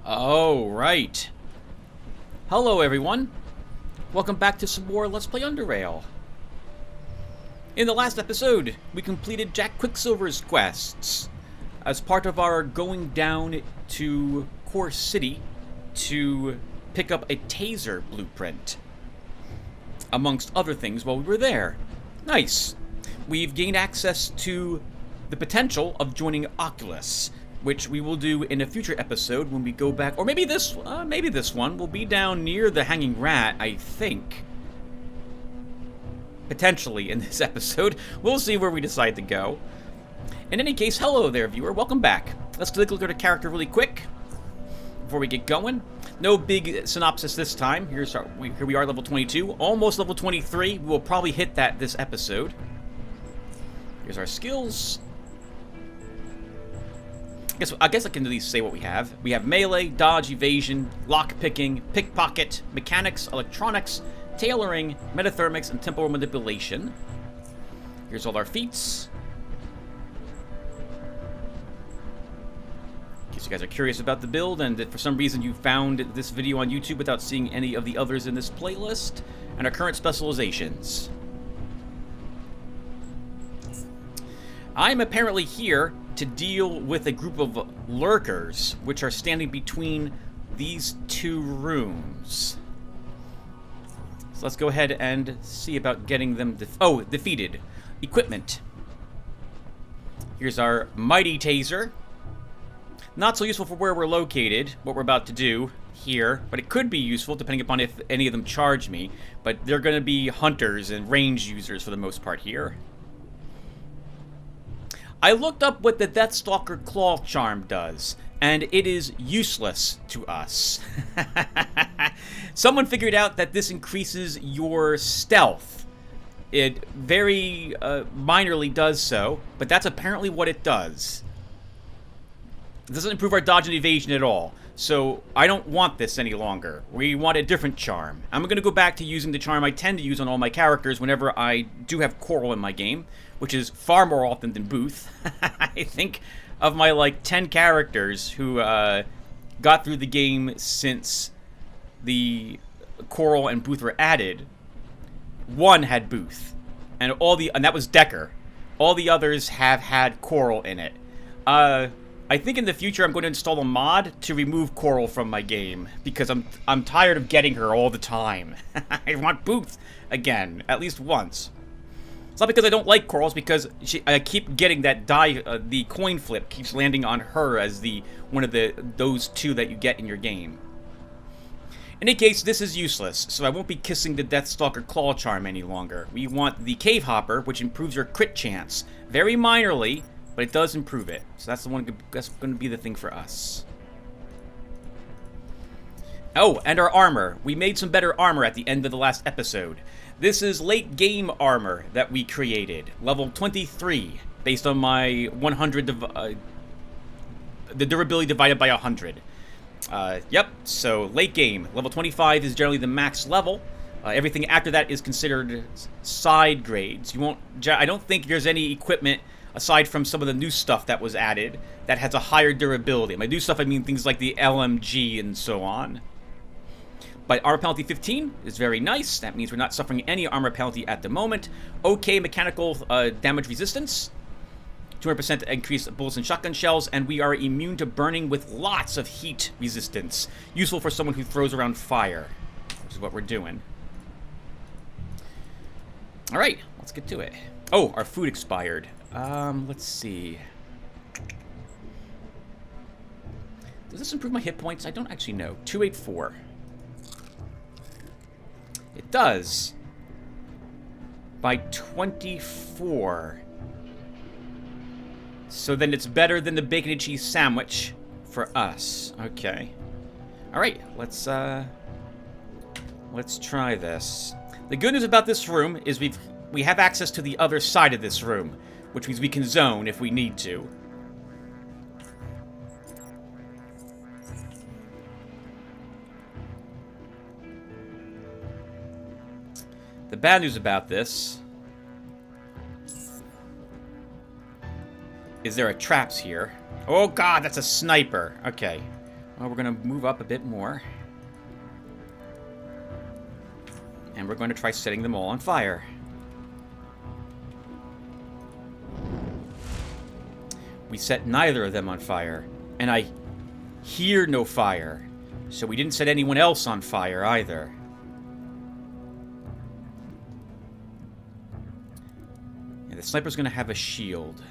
Oh, right. Hello, everyone. Welcome back to some more Let's Play Underrail. In the last episode, we completed Jack Quicksilver's quests as part of our going down to Core City to pick up a taser blueprint, amongst other things while we were there. Nice. We've gained access to the potential of joining Oculus, which we will do in a future episode when we go back, or maybe this one will be down near the Hanging Rat, I think. Potentially in this episode. We'll see where we decide to go. In any case, hello there, viewer. Welcome back. Let's take a look at our character really quick before we get going. No big synopsis this time. Here we are, level 22, almost level 23. We will probably hit that this episode. Here's our skills. I guess I can at least say what we have. We have melee, dodge, evasion, lock-picking, pickpocket, mechanics, electronics, tailoring, metathermics, and temporal manipulation. Here's all our feats. In case you guys are curious about the build, and if for some reason you found this video on YouTube without seeing any of the others in this playlist, and our current specializations. I'm apparently here to deal with a group of lurkers, which are standing between these two rooms. So let's go ahead and see about getting them defeated. Equipment. Here's our mighty taser. Not so useful for where we're located, what we're about to do here, but it could be useful depending upon if any of them charge me. But they're going to be hunters and range users for the most part here. I looked up what the Deathstalker Claw Charm does, and it is useless to us. Someone figured out that this increases your stealth. It very minorly does so, but that's apparently what it does. It doesn't improve our dodge and evasion at all, so I don't want this any longer. We want a different charm. I'm going to go back to using the charm I tend to use on all my characters whenever I do have Coral in my game, which is far more often than Booth. I think of my, 10 characters who got through the game since the Coral and Booth were added, one had Booth, and that was Decker. All the others have had Coral in it. I think in the future I'm going to install a mod to remove Coral from my game, because I'm tired of getting her all the time. I want Booth again, at least once. It's not because I don't like Coral, it's because I keep getting that the coin flip keeps landing on her as one of those two that you get in your game. In any case, this is useless, so I won't be kissing the Deathstalker Claw Charm any longer. We want the Cave Hopper, which improves your crit chance. Very minorly, but it does improve it. So that's going to be the thing for us. Oh, and our armor. We made some better armor at the end of the last episode. This is late game armor that we created, level 23, based on my 100, the durability divided by 100. Yep, so late game, level 25 is generally the max level. Everything after that is considered side grades. I don't think there's any equipment, aside from some of the new stuff that was added, that has a higher durability. By new stuff, I mean things like the LMG and so on. But armor penalty 15 is very nice. That means we're not suffering any armor penalty at the moment. Okay, mechanical damage resistance. 200% increased bullets and shotgun shells. And we are immune to burning with lots of heat resistance. Useful for someone who throws around fire, which is what we're doing. Alright, let's get to it. Oh, our food expired. Let's see. Does this improve my hit points? I don't actually know. 284. It does. By 24. So then it's better than the bacon and cheese sandwich for us. Okay. Alright, let's try this. The good news about this room is we have access to the other side of this room, which means we can zone if we need to. The bad news about this Is there a traps here? Oh god, that's a sniper. Okay. Well, we're going to move up a bit more. And we're going to try setting them all on fire. We set neither of them on fire. And I hear no fire. So we didn't set anyone else on fire either. Yeah, the sniper's going to have a shield.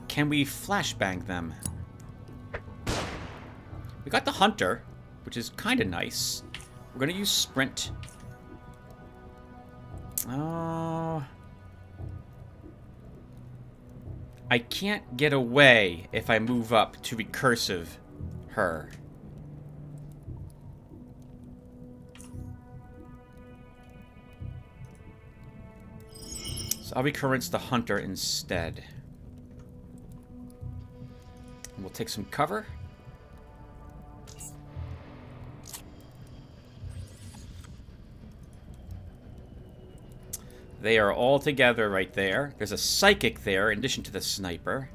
Can we flashbang them? We got the hunter, which is kind of nice. We're going to use sprint. Oh. I can't get away if I move up to recursive her. So I'll recurrence the hunter instead. And we'll take some cover. They are all together right there. There's a psychic there in addition to the sniper.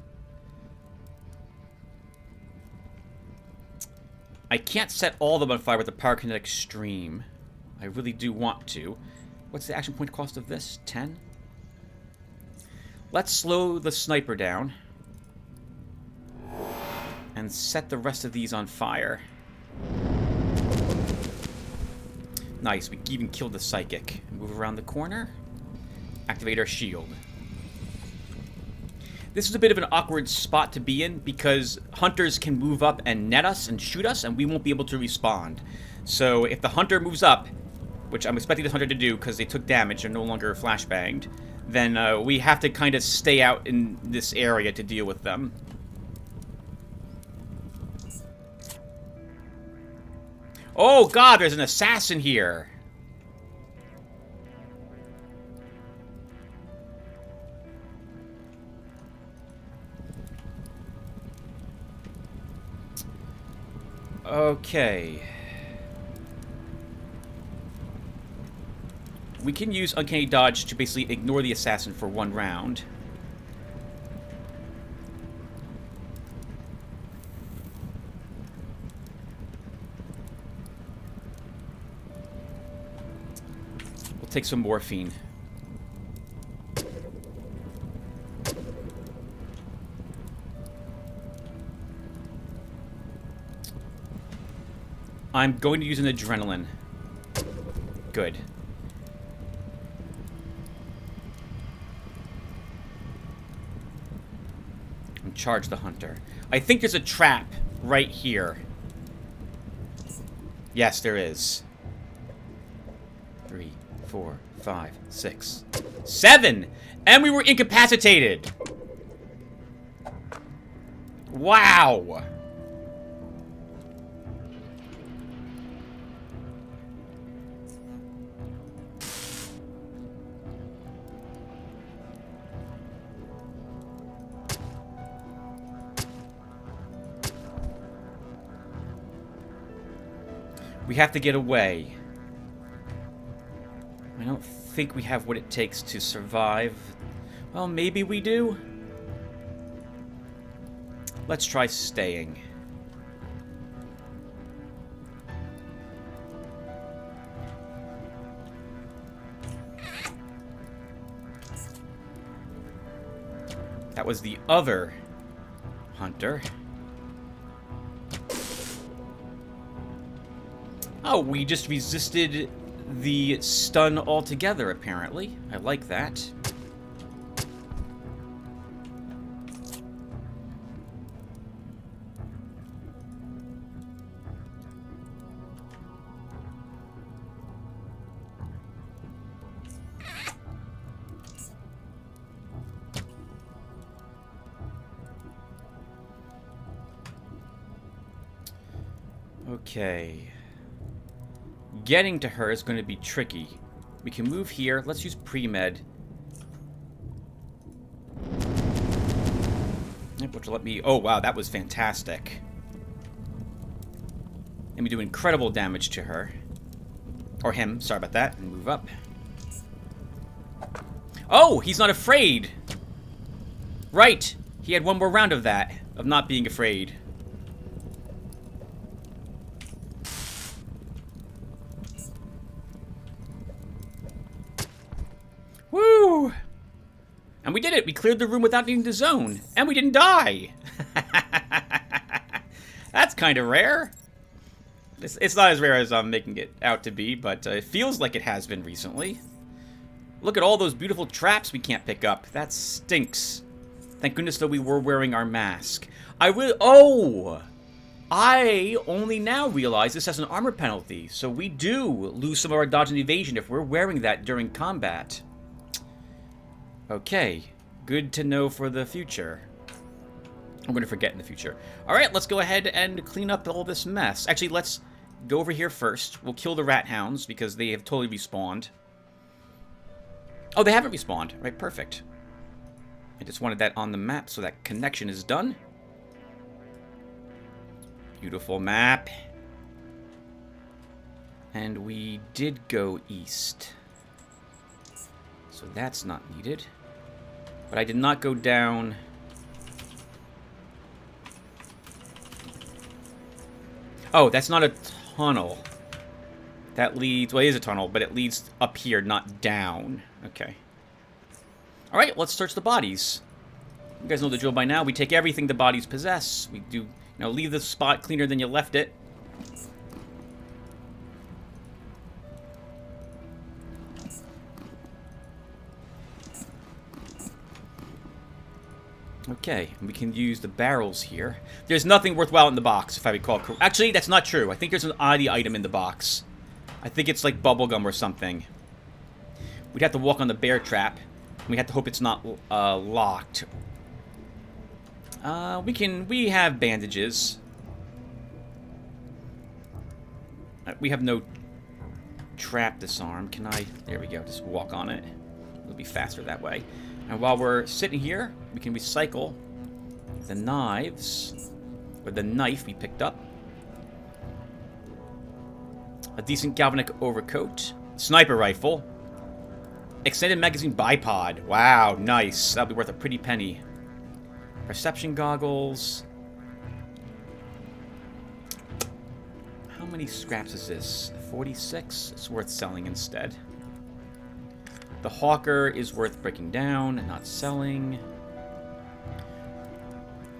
I can't set all of them on fire with the pyrokinetic stream. I really do want to. What's the action point cost of this? 10? Let's slow the sniper down. And set the rest of these on fire. Nice, we even killed the psychic. Move around the corner. Activate our shield. This is a bit of an awkward spot to be in because hunters can move up and net us and shoot us and we won't be able to respond. So if the hunter moves up, which I'm expecting the hunter to do because they took damage and no longer flashbanged, then we have to kind of stay out in this area to deal with them. Oh god, there's an assassin here! Okay. We can use Uncanny Dodge to basically ignore the assassin for one round. We'll take some morphine. I'm going to use an adrenaline. Good. And charge the hunter. I think there's a trap right here. Yes, there is. 3, 4, 5, 6, 7! And we were incapacitated! Wow! We have to get away. I don't think we have what it takes to survive. Well, maybe we do. Let's try staying. That was the other hunter. Oh, we just resisted the stun altogether, apparently. I like that. Okay. Getting to her is going to be tricky. We can move here. Let's use pre-med. Which will let me... Oh, wow, that was fantastic. And we do incredible damage to her. Or him, sorry about that. And move up. Oh, he's not afraid! Right! He had one more round of that, of not being afraid. Woo! And we did it! We cleared the room without needing to zone. And we didn't die! That's kind of rare. It's not as rare as I'm making it out to be, but it feels like it has been recently. Look at all those beautiful traps we can't pick up. That stinks. Thank goodness though we were wearing our mask. Oh! I only now realize this has an armor penalty, so we do lose some of our dodge and evasion if we're wearing that during combat. Okay, good to know for the future. I'm going to forget in the future. Alright, let's go ahead and clean up all this mess. Actually, let's go over here first. We'll kill the rat hounds because they have totally respawned. Oh, they haven't respawned. Right, perfect. I just wanted that on the map so that connection is done. Beautiful map. And we did go east. So that's not needed. But I did not go down. Oh, that's not a tunnel. That leads... Well, it is a tunnel, but it leads up here, not down. Okay. Alright, let's search the bodies. You guys know the drill by now. We take everything the bodies possess. We do, leave the spot cleaner than you left it. Okay, we can use the barrels here. There's nothing worthwhile in the box, if I recall correctly. Actually, that's not true. I think there's an oddity item in the box. I think it's like bubblegum or something. We'd have to walk on the bear trap. We have to hope it's not locked. We have bandages. We have no trap disarm. Can I? There we go. Just walk on it. It'll be faster that way. And while we're sitting here, we can recycle the knives, or the knife we picked up. A decent galvanic overcoat. Sniper rifle. Extended magazine bipod. Wow, nice. That'll be worth a pretty penny. Perception goggles. How many scraps is this? 46? It's worth selling instead. The hawker is worth breaking down and not selling.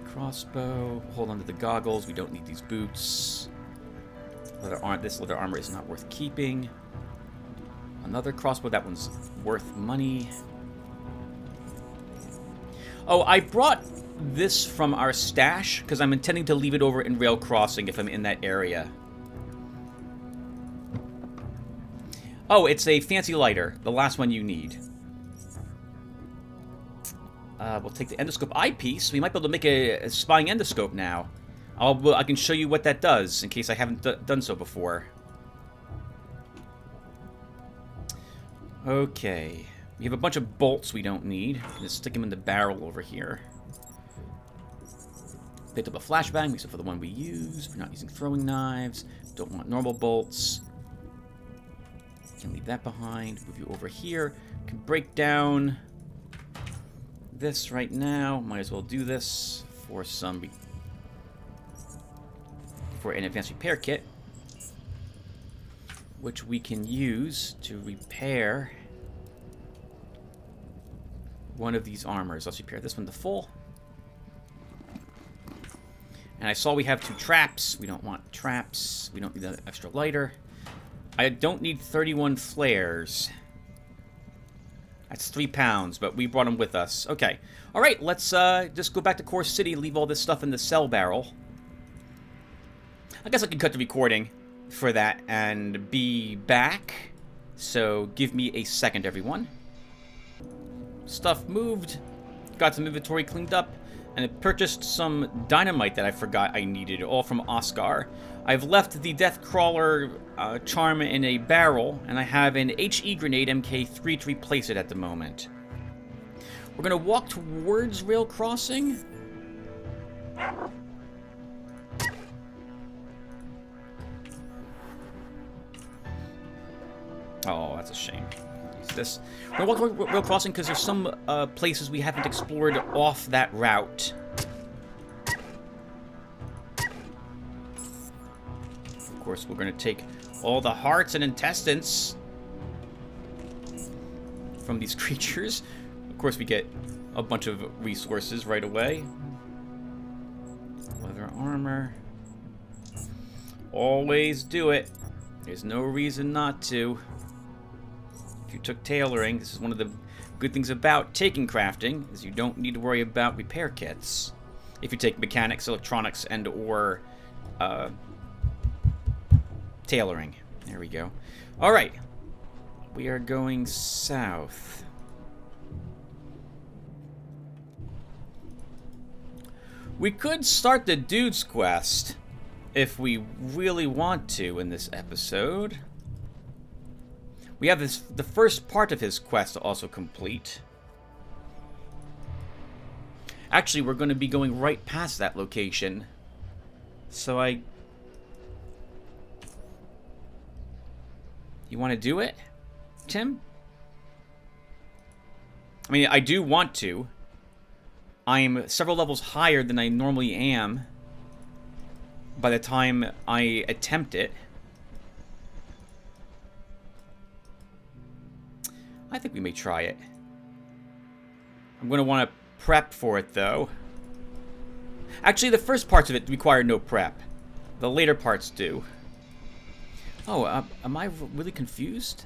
Crossbow. Hold on to the goggles. We don't need these boots. This leather armor is not worth keeping. Another crossbow. That one's worth money. Oh, I brought this from our stash because I'm intending to leave it over in Rail Crossing if I'm in that area. Oh, it's a fancy lighter. The last one you need. We'll take the endoscope eyepiece. We might be able to make a spying endoscope now. I can show you what that does in case I haven't done so before. Okay. We have a bunch of bolts we don't need. Just stick them in the barrel over here. Picked up a flashbang, except for the one we use. We're not using throwing knives. Don't want normal bolts. Can leave that behind. Move you over here. Can break down this right now. Might as well do this for an advanced repair kit, which we can use to repair one of these armors. Let's repair this one to full. And I saw we have 2 traps. We don't want traps. We don't need an extra lighter. I don't need 31 flares. That's 3 pounds, but we brought them with us. Okay. Alright, let's just go back to Core City, leave all this stuff in the cell barrel. I guess I can cut the recording for that and be back. So give me a second, everyone. Stuff moved. Got some inventory cleaned up. And I purchased some dynamite that I forgot I needed, all from Oscar. I've left the Death Crawler charm in a barrel, and I have an HE grenade MK3 to replace it at the moment. We're going to walk towards Rail Crossing. Oh, that's a shame. this. We're going to walk the rail crossing because there's some places we haven't explored off that route. Of course, we're going to take all the hearts and intestines from these creatures. Of course, we get a bunch of resources right away. Leather armor. Always do it. There's no reason not to. If you took tailoring, this is one of the good things about taking crafting, is you don't need to worry about repair kits. If you take mechanics, electronics, and or tailoring. There we go. Alright. We are going south. We could start the dude's quest if we really want to in this episode. We have the first part of his quest to also complete. Actually, we're going to be going right past that location. So You want to do it, Tim? I mean, I do want to. I'm several levels higher than I normally am by the time I attempt it. I think we may try it. I'm going to want to prep for it, though. Actually, the first parts of it require no prep. The later parts do. Oh, am I really confused?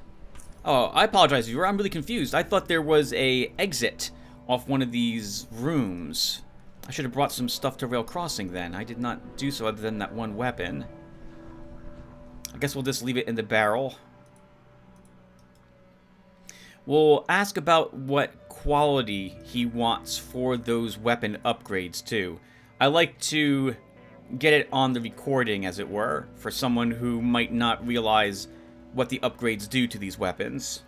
Oh, I apologize, viewer. I'm really confused. I thought there was a exit off one of these rooms. I should have brought some stuff to Rail Crossing then. I did not do so other than that one weapon. I guess we'll just leave it in the barrel. We'll ask about what quality he wants for those weapon upgrades, too. I like to get it on the recording, as it were, for someone who might not realize what the upgrades do to these weapons.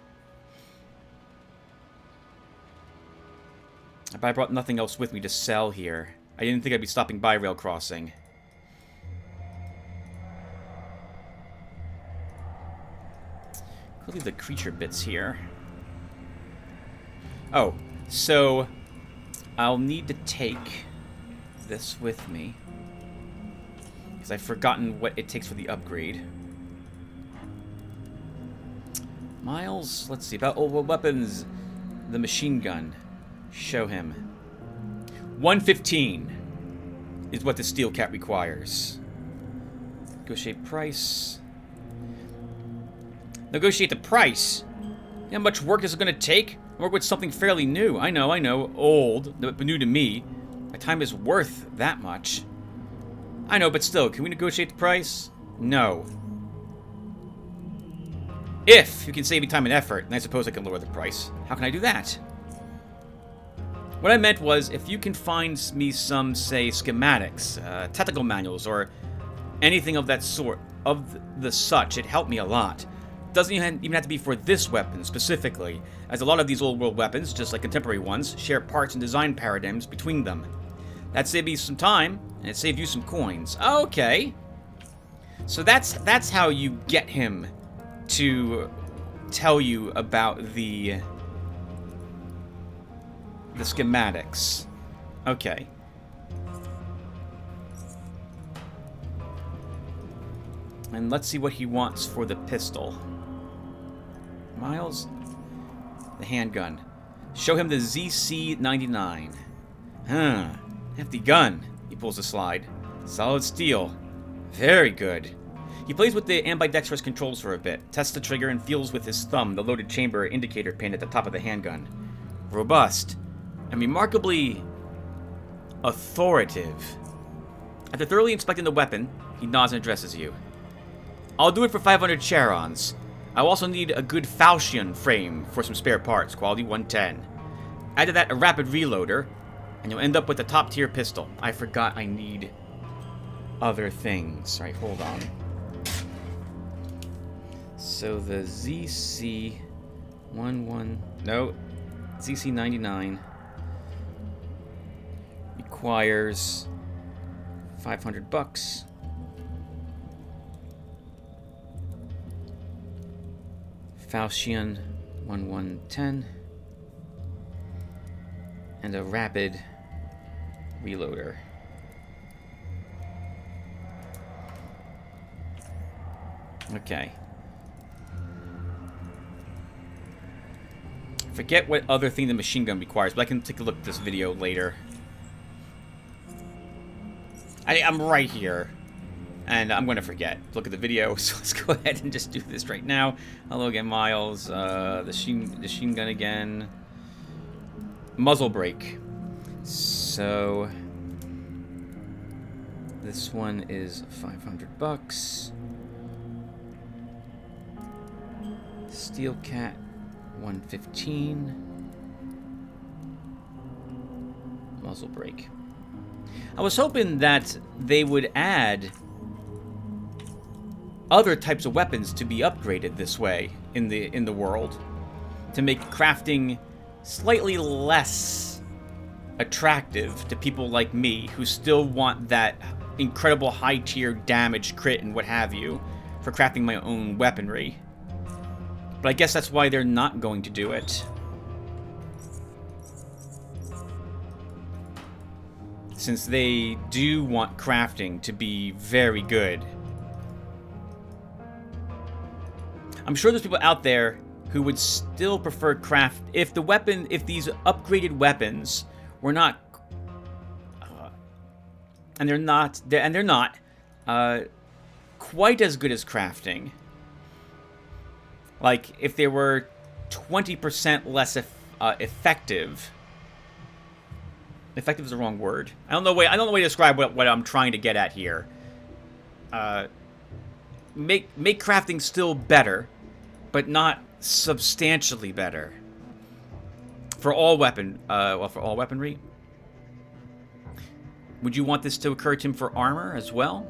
But I brought nothing else with me to sell here. I didn't think I'd be stopping by Rail Crossing. Could leave the creature bits here. Oh, so I'll need to take this with me, because I've forgotten what it takes for the upgrade. Miles, let's see, about weapons. The machine gun. Show him. 115 is what the steel cat requires. Negotiate price. Negotiate the price? You know how much work this is going to take? Work with something fairly new. I know. Old, but new to me. My time is worth that much. I know, but still, can we negotiate the price? No. If you can save me time and effort, then I suppose I can lower the price. How can I do that? What I meant was, if you can find me some, say, schematics, technical manuals, or anything of that sort, of the such, it'd help me a lot. Doesn't even have to be for this weapon specifically, as a lot of these old world weapons, just like contemporary ones, share parts and design paradigms between them. That'd save me some time, and it'd save you some coins. Okay. So that's how you get him to tell you about the schematics. Okay. And let's see what he wants for the pistol. Miles, the handgun. Show him the ZC-99. Huh. Hefty gun. He pulls the slide. Solid steel. Very good. He plays with the ambidextrous controls for a bit, tests the trigger, and feels with his thumb the loaded chamber indicator pin at the top of the handgun. Robust. And remarkably authoritative. After thoroughly inspecting the weapon, he nods and addresses you. I'll do it for 500 charons. I'll also need a good falchion frame for some spare parts, quality 110. Add to that a rapid reloader, and you'll end up with a top-tier pistol. I forgot I need other things. Alright, hold on. So the ZC-99 requires 500 bucks. Falchion 110. And a rapid reloader. Okay. Forget what other thing the machine gun requires, but I can take a look at this video later. I'm right here. And I'm going to forget. Look at the video, so let's go ahead and just do this right now. Hello again, Miles. The machine gun again. Muzzle brake. So... this one is $500. Steel Cat, $115. Muzzle brake. I was hoping that they would add other types of weapons to be upgraded this way in the world, to make crafting slightly less attractive to people like me who still want that incredible high tier damage, crit, and what have you for crafting my own weaponry. But I guess that's why they're not going to do it. Since they do want crafting to be very good. I'm sure there's people out there who would still prefer craft if these upgraded weapons were not, and they're not quite as good as crafting. Like if they were 20% less effective. Effective is the wrong word. I don't know way to describe what I'm trying to get at here. Make crafting still better, but not substantially better. For all weaponry. Would you want this to occur to him for armor as well?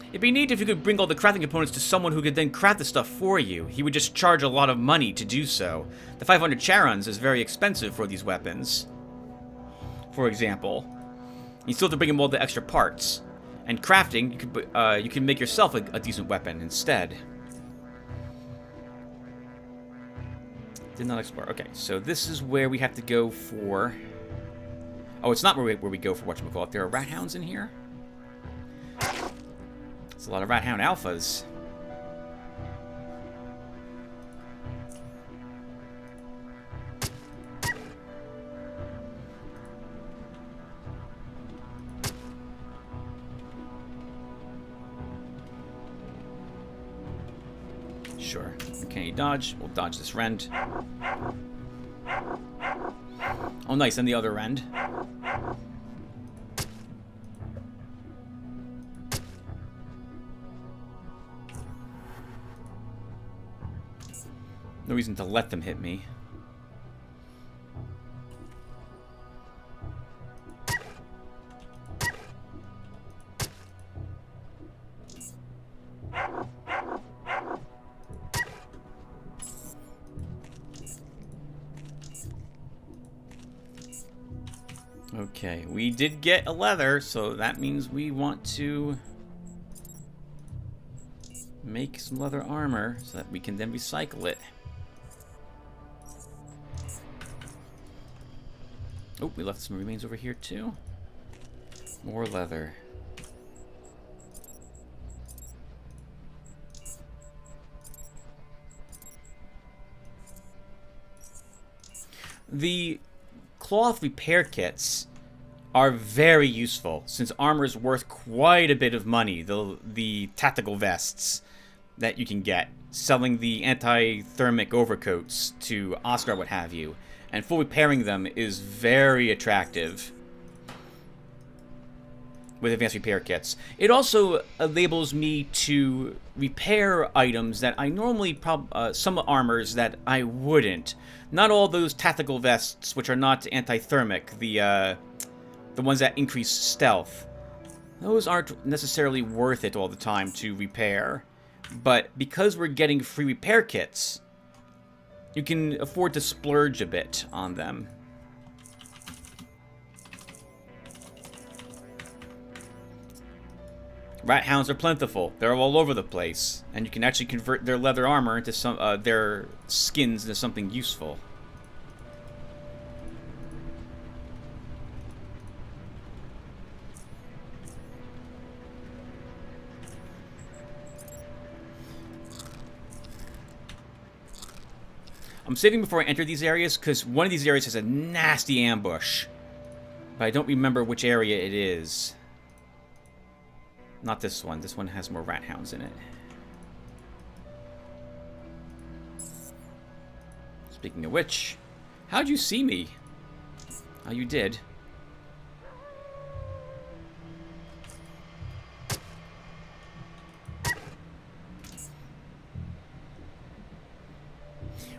It'd be neat if you could bring all the crafting components to someone who could then craft the stuff for you. He would just charge a lot of money to do so. The 500 charons is very expensive for these weapons. For example, you still have to bring him all the extra parts. And crafting, you can make yourself a decent weapon instead. Did not explore. Okay, so this is where we have to go for... Oh, it's not where we go for whatchamacallit. There are rat hounds in here. It's a lot of rat hound alphas. Sure. Can you dodge? We'll dodge this rend. Oh, nice. And the other rend. No reason to let them hit me. Okay, we did get a leather, so that means we want to make some leather armor so that we can then recycle it. Oh, we left some remains over here too. More leather. The cloth repair kits are very useful since armor is worth quite a bit of money. The tactical vests that you can get, selling the anti-thermic overcoats to Oscar, what have you, and full repairing them is very attractive with advanced repair kits. It also enables me to repair items that I normally some armors that I wouldn't. Not all those tactical vests, which are not anti-thermic, the ones that increase stealth. Those aren't necessarily worth it all the time to repair. But because we're getting free repair kits, you can afford to splurge a bit on them. Rat hounds are plentiful. They're all over the place. And you can actually convert their leather armor into their skins into something useful. I'm saving before I enter these areas because one of these areas has a nasty ambush. But I don't remember which area it is. Not this one. This one has more rat hounds in it. Speaking of which, how'd you see me? Oh, you did.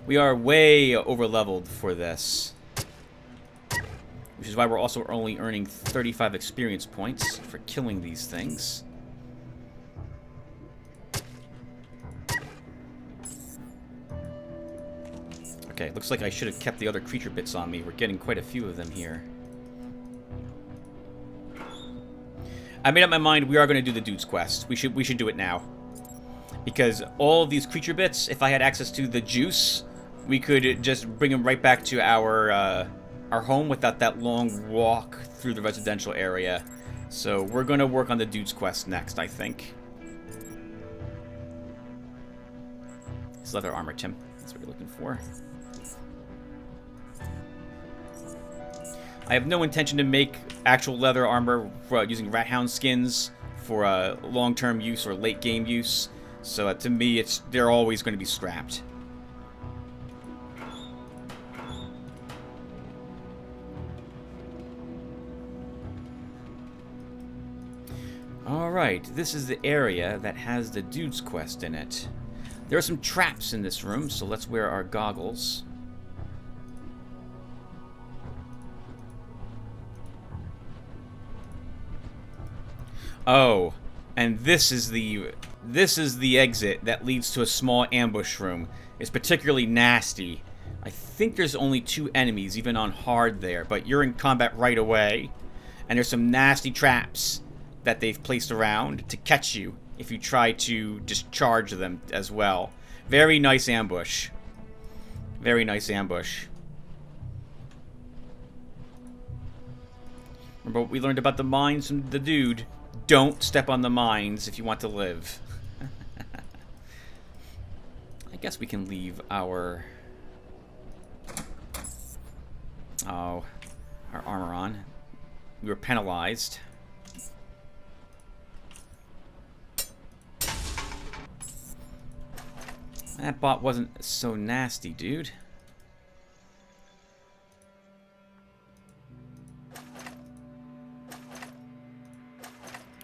We are way over-leveled for this. Which is why we're also only earning 35 experience points for killing these things. Okay, looks like I should have kept the other creature bits on me. We're getting quite a few of them here. I made up my mind we are going to do the dude's quest. We should do it now. Because all of these creature bits, if I had access to the juice, we could just bring them right back to our home without that long walk through the residential area. So we're going to work on the dude's quest next, I think. It's leather armor, Tim. That's what you're looking for. I have no intention to make actual leather armor using rat hound skins for long-term use or late-game use. So to me, they're always going to be scrapped. Alright, this is the area that has the dude's quest in it. There are some traps in this room, so let's wear our goggles. Oh, and this is the exit that leads to a small ambush room. It's particularly nasty. I think there's only 2 enemies, even on hard there, but you're in combat right away. And there's some nasty traps that they've placed around to catch you if you try to just charge them as well. Very nice ambush. Very nice ambush. Remember what we learned about the mines from the dude? Don't step on the mines if you want to live. I guess we can leave our armor on. We were penalized. That bot wasn't so nasty, dude.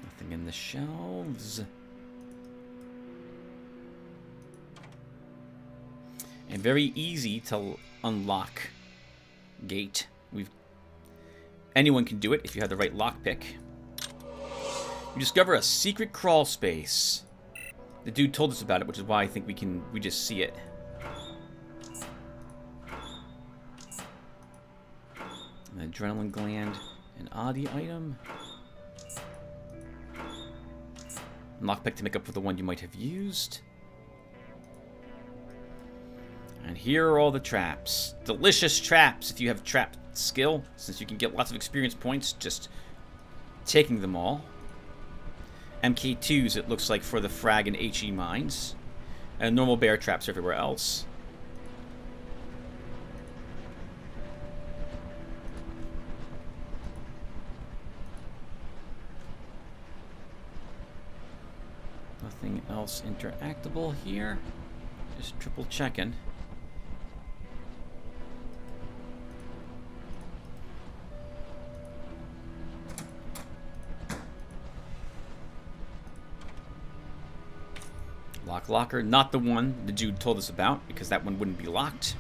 Nothing in the shelves. And very easy to unlock gate. Anyone can do it if you have the right lockpick. You discover a secret crawl space. The dude told us about it, which is why I think we just see it. An adrenaline gland, an oddity item. Lockpick to make up for the one you might have used. And here are all the traps. Delicious traps if you have trap skill, since you can get lots of experience points just taking them all. MK2s, it looks like, for the frag and HE mines. And normal bear traps everywhere else. Nothing else interactable here. Just triple checking. Locker, not the one the dude told us about, because that one wouldn't be locked.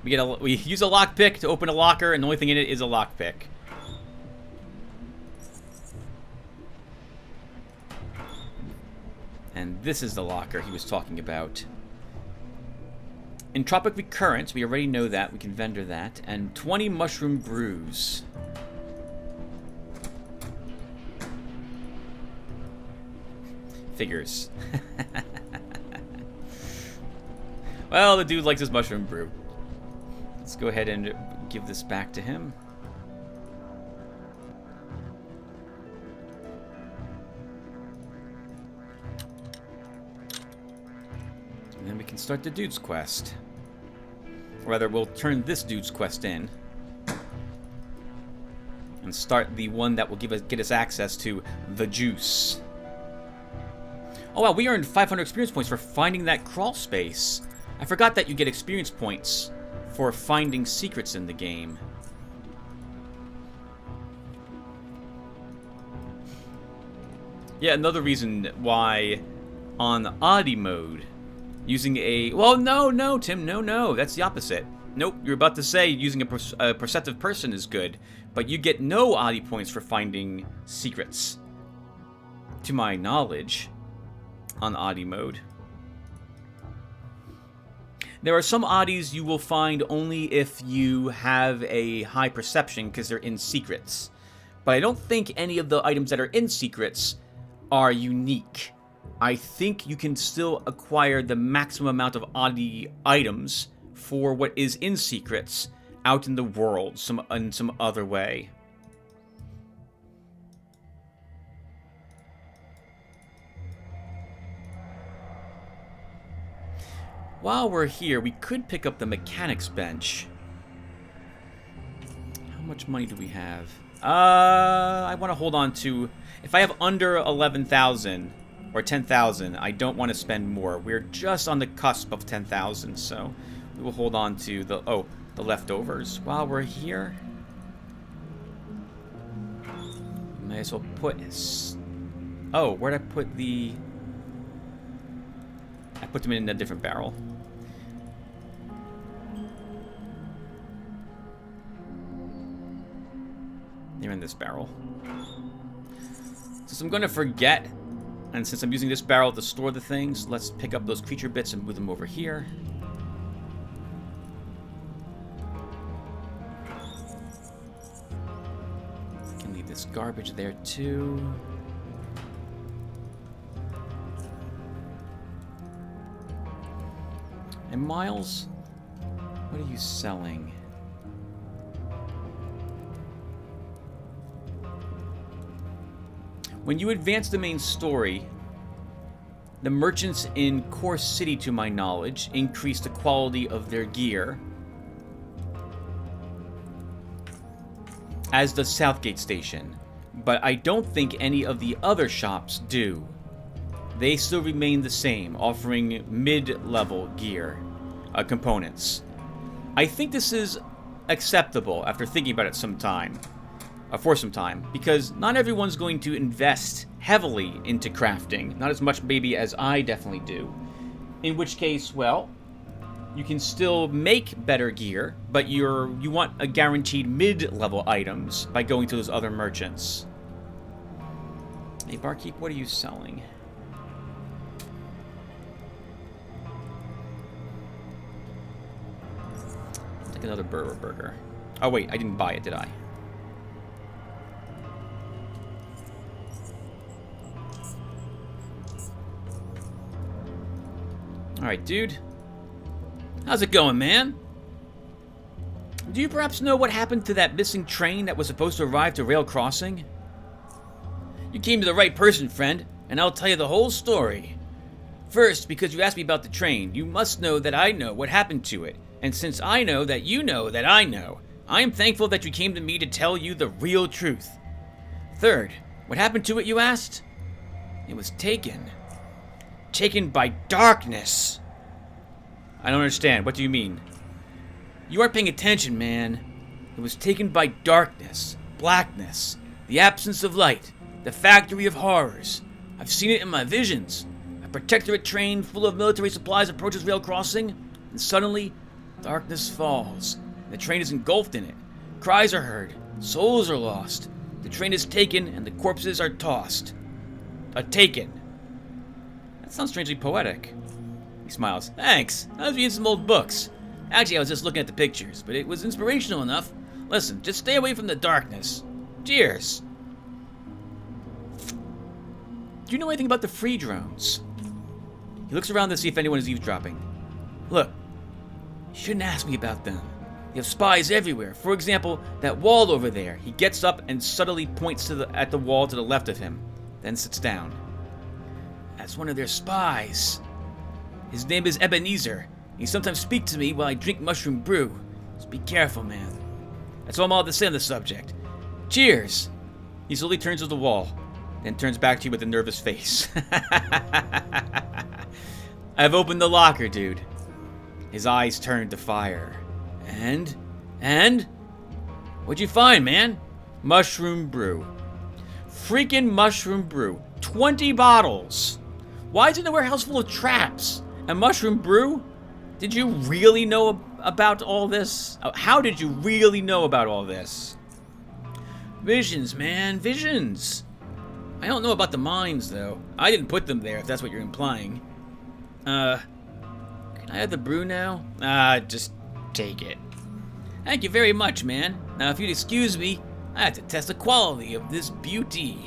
We use a lockpick to open a locker, and the only thing in it is a lockpick. And this is the locker he was talking about. Entropic recurrence, we already know that, we can vendor that, and 20 mushroom brews. Figures. Well, the dude likes his mushroom brew. Let's go ahead and give this back to him. And then we can start the dude's quest. Or rather, we'll turn this dude's quest in. And start the one that will get us access to the juice. Oh wow, we earned 500 experience points for finding that crawl space. I forgot that you get experience points for finding secrets in the game. Yeah, another reason why on oddity mode, using a... Well, no, Tim, no. That's the opposite. Nope, you're about to say using a perceptive person is good, but you get no oddity points for finding secrets. To my knowledge, on oddity mode. There are some oddities you will find only if you have a high perception because they're in secrets. But I don't think any of the items that are in secrets are unique. I think you can still acquire the maximum amount of oddity items for what is in secrets out in the world in some other way. While we're here, we could pick up the mechanics bench. How much money do we have? I want to hold on to... If I have under 11,000 or 10,000, I don't want to spend more. We're just on the cusp of 10,000, so we will hold on to the leftovers. While we're here, may as well put... Oh, where'd I put the... I put them in a different barrel. They're in this barrel. Since I'm going to forget, and since I'm using this barrel to store the things, let's pick up those creature bits and move them over here. Can leave this garbage there too. And Miles, what are you selling? When you advance the main story, the merchants in Core City, to my knowledge, increase the quality of their gear, as does Southgate Station, but I don't think any of the other shops do. They still remain the same, offering mid-level gear components. I think this is acceptable after thinking about it for some time, because not everyone's going to invest heavily into crafting, not as much maybe as I definitely do. In which case, well, you can still make better gear, but you want a guaranteed mid-level items by going to those other merchants. Hey, barkeep, what are you selling? Take another burger. Oh wait, I didn't buy it, did I? Alright, dude. How's it going, man? Do you perhaps know what happened to that missing train that was supposed to arrive to Rail Crossing? You came to the right person, friend, and I'll tell you the whole story. First, because you asked me about the train, you must know that I know what happened to it. And since I know that you know that I know, I am thankful that you came to me to tell you the real truth. Third, what happened to it, you asked? It was taken. Taken by darkness. I don't understand. What do you mean? You aren't paying attention, man. It was taken by darkness, blackness, the absence of light, the factory of horrors. I've seen it in my visions. A protectorate train full of military supplies approaches Rail Crossing, and suddenly, darkness falls. The train is engulfed in it. Cries are heard. Souls are lost. The train is taken, and the corpses are tossed. Taken. That sounds strangely poetic. He smiles. Thanks. I was reading some old books. Actually, I was just looking at the pictures, but it was inspirational enough. Listen, just stay away from the darkness. Cheers. Do you know anything about the free drones? He looks around to see if anyone is eavesdropping. Look, you shouldn't ask me about them. You have spies everywhere. For example, that wall over there. He gets up and subtly points at the wall to the left of him, then sits down. That's one of their spies. His name is Ebenezer. He sometimes speaks to me while I drink mushroom brew. So be careful, man. That's all I'm allowed to say on the subject. Cheers! He slowly turns to the wall, then turns back to you with a nervous face. I've opened the locker, dude. His eyes turned to fire. And? What'd you find, man? Mushroom brew. Freaking mushroom brew. 20 bottles. Why is it in a warehouse full of traps? And mushroom brew? Did you really know about all this? How did you really know about all this? Visions, man, visions. I don't know about the mines, though. I didn't put them there, if that's what you're implying. Can I have the brew now? Just take it. Thank you very much, man. Now, if you'd excuse me, I have to test the quality of this beauty.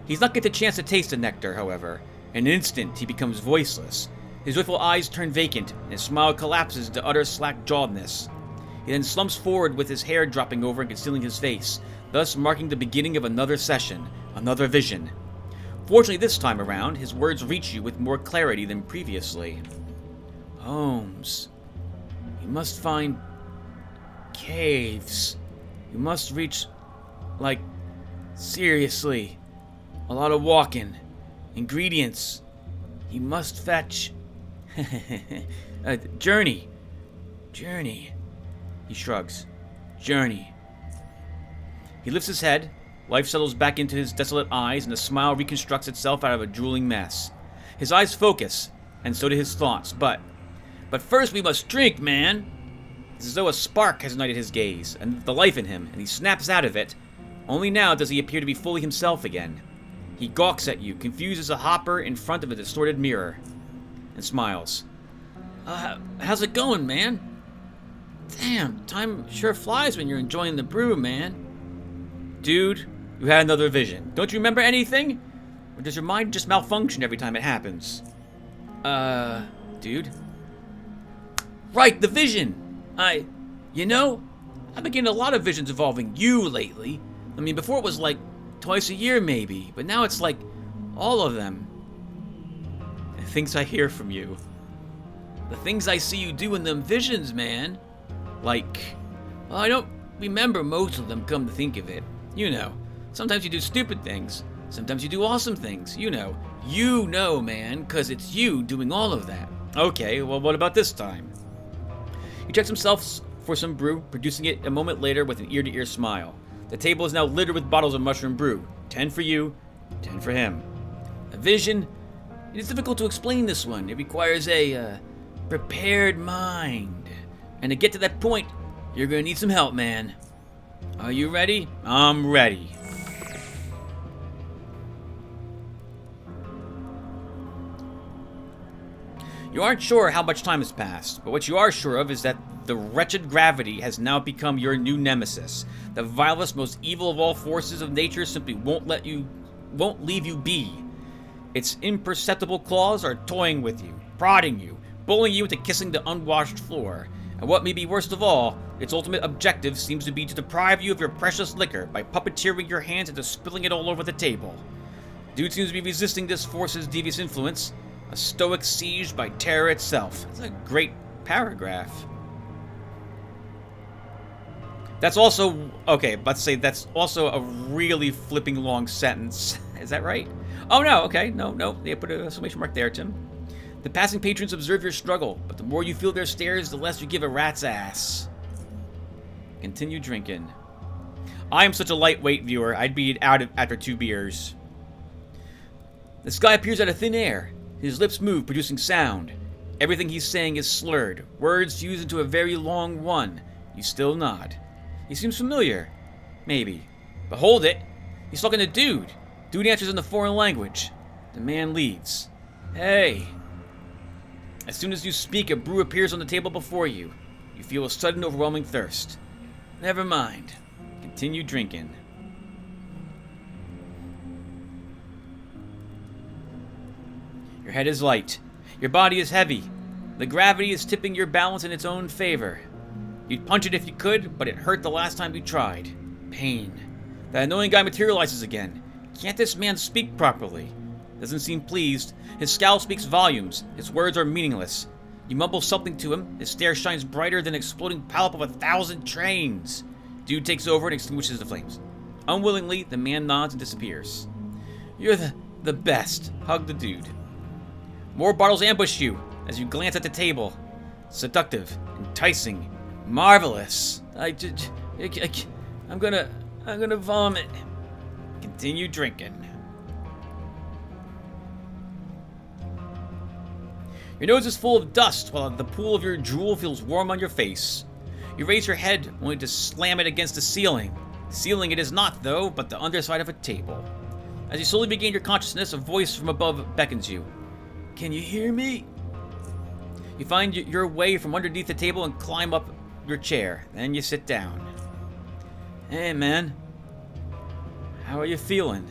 He's not getting a chance to taste the nectar, however. In an instant, he becomes voiceless. His joyful eyes turn vacant, and his smile collapses into utter slack-jawedness. He then slumps forward with his hair dropping over and concealing his face, thus marking the beginning of another session, another vision. Fortunately, this time around, his words reach you with more clarity than previously. Holmes, you must find caves. You must reach, like, seriously, a lot of walking. Ingredients. You must fetch. Journey. He shrugs. Journey. He lifts his head. Life settles back into his desolate eyes, and a smile reconstructs itself out of a drooling mess. His eyes focus, and so do his thoughts. But first we must drink, man. It's as though a spark has ignited his gaze, and the life in him, and he snaps out of it. Only now does he appear to be fully himself again. He gawks at you, confused as a hopper in front of a distorted mirror, and smiles. How's it going, man? Damn, time sure flies when you're enjoying the brew, man. Dude, you had another vision. Don't you remember anything? Or does your mind just malfunction every time it happens? Dude? Right, the vision! I've been getting a lot of visions involving you lately. I mean, before it was like twice a year maybe, but now it's like all of them. The things I hear from you. The things I see you do in them visions, man. Like, well, I don't remember most of them, come to think of it. You know, sometimes you do stupid things. Sometimes you do awesome things. You know, man, because it's you doing all of that. Okay, well, what about this time? He checks himself for some brew, producing it a moment later with an ear-to-ear smile. The table is now littered with bottles of mushroom brew. 10 for you, 10 for him. A vision? It is difficult to explain this one. It requires a, prepared mind. And to get to that point, you're gonna need some help, man. Are you ready? I'm ready. You aren't sure how much time has passed, but what you are sure of is that the wretched gravity has now become your new nemesis. The vilest, most evil of all forces of nature simply won't leave you be. Its imperceptible claws are toying with you, prodding you, bullying you into kissing the unwashed floor. And what may be worst of all, its ultimate objective seems to be to deprive you of your precious liquor by puppeteering your hands into spilling it all over the table. Dude seems to be resisting this force's devious influence. A stoic siege by terror itself. That's a great paragraph. That's also... Okay, let's say that's also a really flipping long sentence. Is that right? Oh, no, okay. No. They put an exclamation mark there, Tim. The passing patrons observe your struggle, but the more you feel their stares, the less you give a rat's ass. Continue drinking. I am such a lightweight viewer, I'd be out after 2 beers. The sky appears out of thin air. His lips move, producing sound. Everything he's saying is slurred, words fused into a very long one. You still nod. He seems familiar. Maybe. But hold it! He's talking to Dude. Dude answers in the foreign language. The man leaves. Hey. As soon as you speak, a brew appears on the table before you. You feel a sudden, overwhelming thirst. Never mind. Continue drinking. Your head is light. Your body is heavy. The gravity is tipping your balance in its own favor. You'd punch it if you could, but it hurt the last time you tried. Pain. That annoying guy materializes again. Can't this man speak properly? Doesn't seem pleased. His scowl speaks volumes. His words are meaningless. You mumble something to him. His stare shines brighter than an exploding pallop of 1,000 trains. Dude takes over and extinguishes the flames. Unwillingly, the man nods and disappears. You're the best. Hug the dude. More bottles ambush you as you glance at the table. Seductive, enticing, marvelous. I'm gonna vomit. Continue drinking. Your nose is full of dust while the pool of your drool feels warm on your face. You raise your head only to slam it against the ceiling. Ceiling it is not, though, but the underside of a table. As you slowly regain your consciousness, a voice from above beckons you. Can you hear me? You find your way from underneath the table and climb up your chair. Then you sit down. Hey, man. How are you feeling?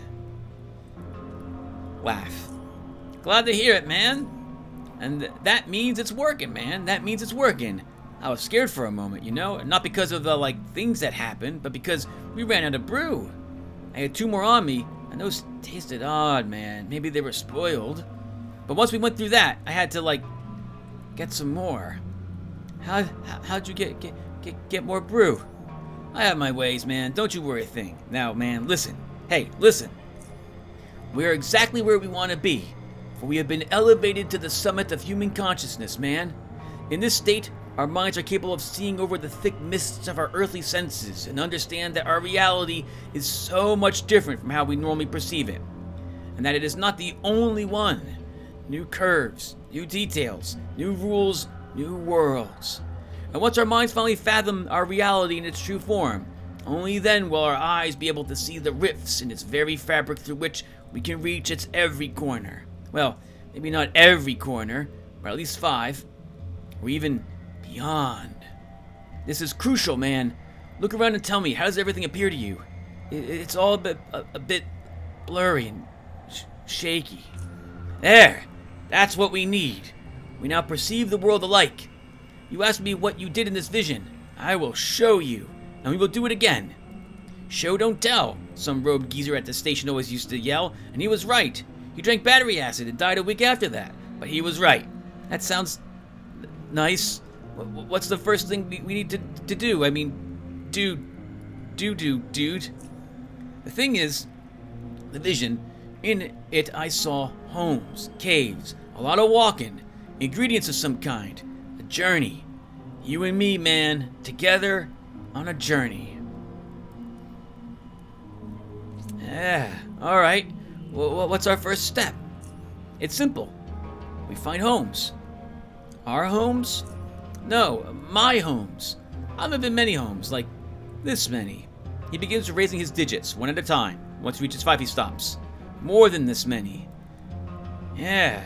Laugh. Glad to hear it, man. And that means it's working, man. That means it's working. I was scared for a moment, you know? Not because of the, things that happened, but because we ran out of brew. I had 2 more on me, and those tasted odd, man. Maybe they were spoiled. But once we went through that, I had to, get some more. How'd you get more brew? I have my ways, man. Don't you worry a thing. Now, man, listen. Hey, listen. We are exactly where we want to be. For we have been elevated to the summit of human consciousness, man. In this state, our minds are capable of seeing over the thick mists of our earthly senses and understand that our reality is so much different from how we normally perceive it. And that it is not the only one. New curves, new details, new rules, new worlds. And once our minds finally fathom our reality in its true form, only then will our eyes be able to see the rifts in its very fabric through which we can reach its every corner. Well, maybe not every corner, but at least 5, or even beyond. This is crucial, man. Look around and tell me, how does everything appear to you? It's all a bit blurry and shaky. There, that's what we need. We now perceive the world alike. You asked me what you did in this vision. I will show you, and we will do it again. Show don't tell, some robed geezer at the station always used to yell, and he was right. He drank battery acid and died a week after that, but he was right. That sounds nice. What's the first thing we need to do? I mean, dude. The thing is, the vision, in it I saw homes, caves, a lot of walking, ingredients of some kind, a journey. You and me, man, together on a journey. Yeah, alright. Well, what's our first step? It's simple. We find homes. Our homes? No, my homes. I live in many homes, like this many. He begins raising his digits, one at a time. Once he reaches 5, he stops. More than this many. Yeah.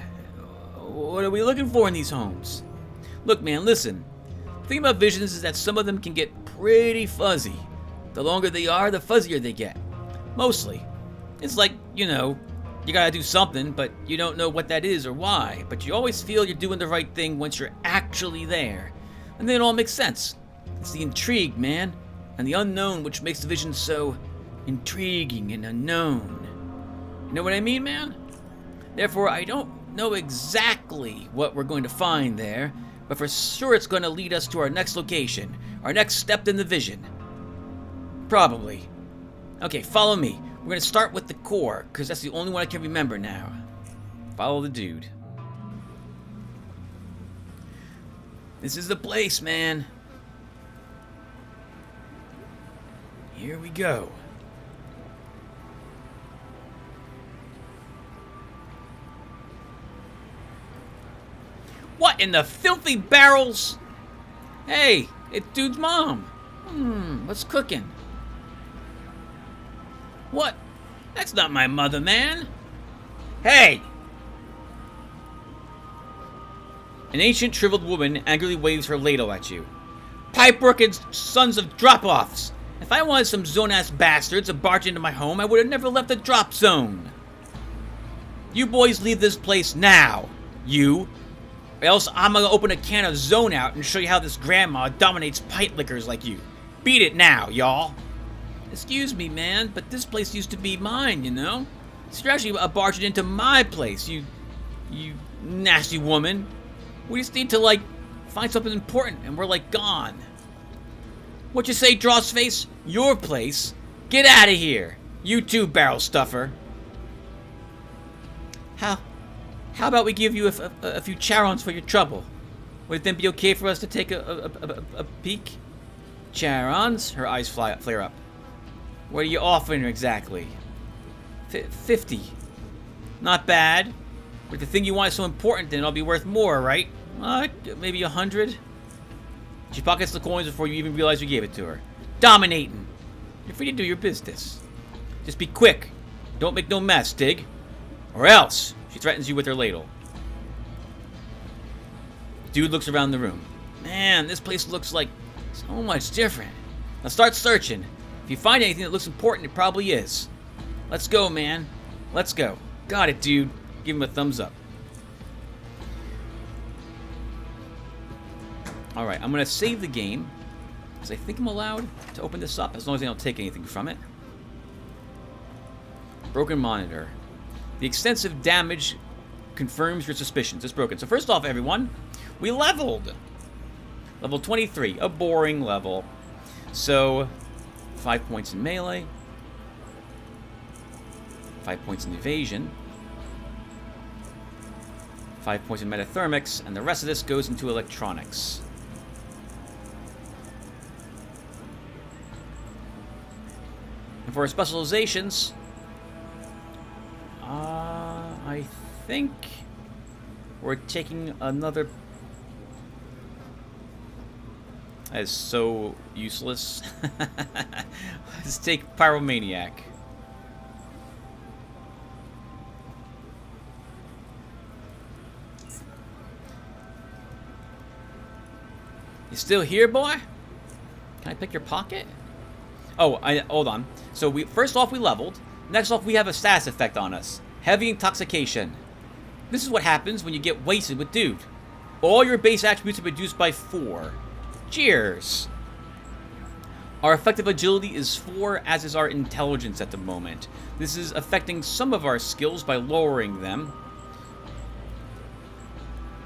What are we looking for in these homes? Look, man, listen. The thing about visions is that some of them can get pretty fuzzy. The longer they are, the fuzzier they get. Mostly. It's like, you gotta do something, but you don't know what that is or why. But you always feel you're doing the right thing once you're actually there. And then it all makes sense. It's the intrigue, man. And the unknown which makes the vision so intriguing and unknown. You know what I mean, man? Therefore, I don't know exactly what we're going to find there, but for sure it's going to lead us to our next location, our next step in the vision. Probably. Okay, follow me. We're going to start with the core, because that's the only one I can remember now. Follow the dude. This is the place, man. Here we go. What in the filthy barrels? Hey, it's dude's mom. What's cooking? What? That's not my mother, man. Hey! An ancient, shriveled woman angrily waves her ladle at you. Pipe-working sons of drop-offs! If I wanted some zone-ass bastards to barge into my home, I would have never left the drop zone. You boys leave this place now. You. Or else I'm gonna open a can of Zone Out and show you how this grandma dominates pint lickers like you. Beat it now, y'all. Excuse me, man, but this place used to be mine, you know? So you're actually barging into my place, you nasty woman. We just need to, like, find something important, and we're, like, gone. What you say, Drossface? Your place? Get out of here. You too, barrel stuffer. How about we give you a few charons for your trouble? Would it then be okay for us to take a peek? Charons? Her eyes flare up. What are you offering exactly? 50. Not bad. But the thing you want is so important, then it'll be worth more, right? Maybe 100? She pockets the coins before you even realize you gave it to her. Dominating. You're free to do your business. Just be quick. Don't make no mess, dig? Or else. She threatens you with her ladle. Dude looks around the room. Man, this place looks like so much different. Now start searching. If you find anything that looks important, it probably is. Let's go, man. Let's go. Got it, dude. Give him a thumbs up. Alright, I'm going to save the game. Because I think I'm allowed to open this up, as long as I don't take anything from it. Broken monitor. The extensive damage confirms your suspicions. It's broken. So first off, everyone, we leveled. Level 23. A boring level. So, 5 points in melee. 5 points in evasion. 5 points in metathermics. And the rest of this goes into electronics. And for our specializations, I think we're taking another. That is so useless. Let's take Pyromaniac. You still here, boy? Can I pick your pocket? Oh, hold on. So first off we leveled. Next off we have a status effect on us. Heavy intoxication. This is what happens when you get wasted with Dude. All your base attributes are reduced by 4. Cheers. Our effective agility is 4, as is our intelligence at the moment. This is affecting some of our skills by lowering them.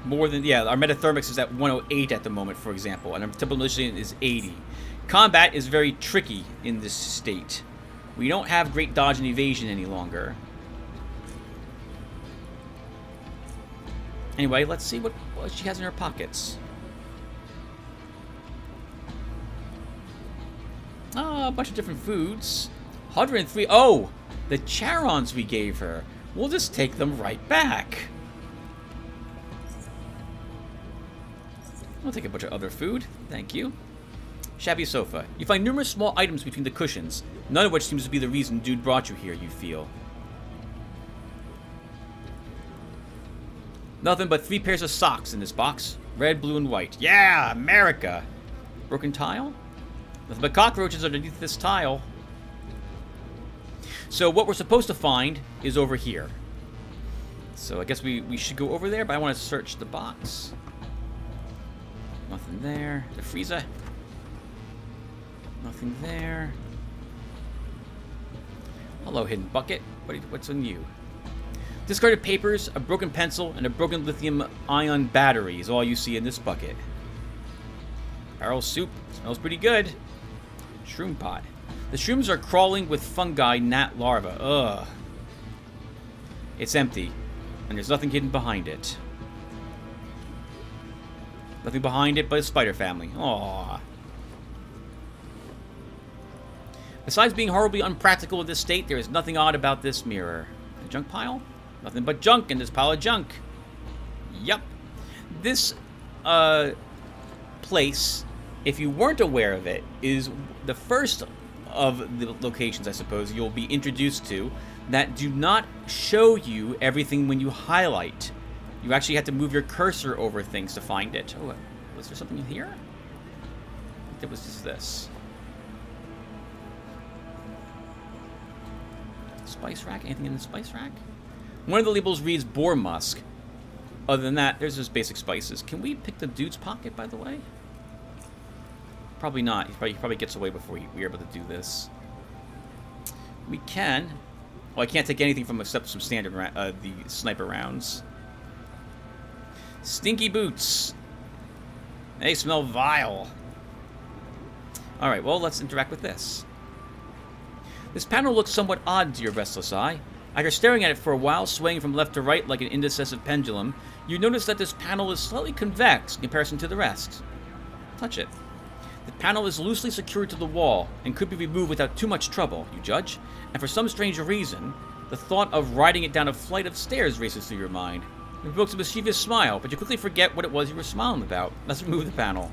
More than, yeah, our metathermics is at 108 at the moment, for example, and our temple militia is 80. Combat is very tricky in this state. We don't have great dodge and evasion any longer. Anyway, let's see what she has in her pockets. A bunch of different foods. 103. Oh, the charons we gave her. We'll just take them right back. I'll take a bunch of other food. Thank you. Shabby sofa. You find numerous small items between the cushions, none of which seems to be the reason Dude brought you here, you feel. Nothing but 3 pairs of socks in this box. Red, blue, and white. Yeah, America. Broken tile? Nothing but cockroaches underneath this tile. So what we're supposed to find is over here. So I guess we should go over there, but I want to search the box. Nothing there. The freezer. Nothing there. Hello, hidden bucket. What's on you? Discarded papers, a broken pencil, and a broken lithium-ion battery is all you see in this bucket. Barrel soup. Smells pretty good. Shroom pot. The shrooms are crawling with fungi gnat larvae. Ugh. It's empty, and there's nothing hidden behind it. Nothing behind it but a spider family. Aww. Besides being horribly unpractical in this state, there is nothing odd about this mirror. A junk pile? Nothing but junk in this pile of junk. Yup. This, place, if you weren't aware of it, is the first of the locations, I suppose, you'll be introduced to that do not show you everything when you highlight. You actually have to move your cursor over things to find it. Oh, was there something in here? I think it was just this. Spice rack? Anything in the spice rack? One of the labels reads boar musk. Other than that, there's just basic spices. Can we pick the dude's pocket, by the way? Probably not. He probably gets away before we're able to do this. We can. Well, I can't take anything from except some standard the sniper rounds. Stinky boots. They smell vile. Alright, well, let's interact with this. This panel looks somewhat odd to your restless eye. After staring at it for a while, swaying from left to right like an indecisive pendulum, you notice that this panel is slightly convex in comparison to the rest. Touch it. The panel is loosely secured to the wall and could be removed without too much trouble, you judge, and for some strange reason, the thought of riding it down a flight of stairs races through your mind. It provokes a mischievous smile, but you quickly forget what it was you were smiling about. Let's remove the panel.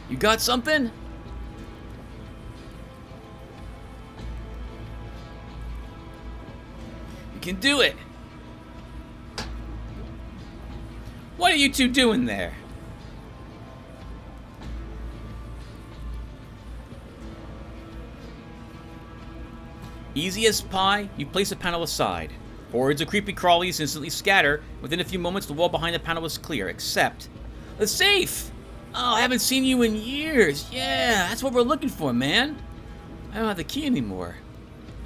You got something? You can do it! What are you two doing there? Easy as pie, you place the panel aside. Hordes of creepy crawlies instantly scatter. Within a few moments, the wall behind the panel is clear, except the safe! Oh, I haven't seen you in years. Yeah, that's what we're looking for, man. I don't have the key anymore.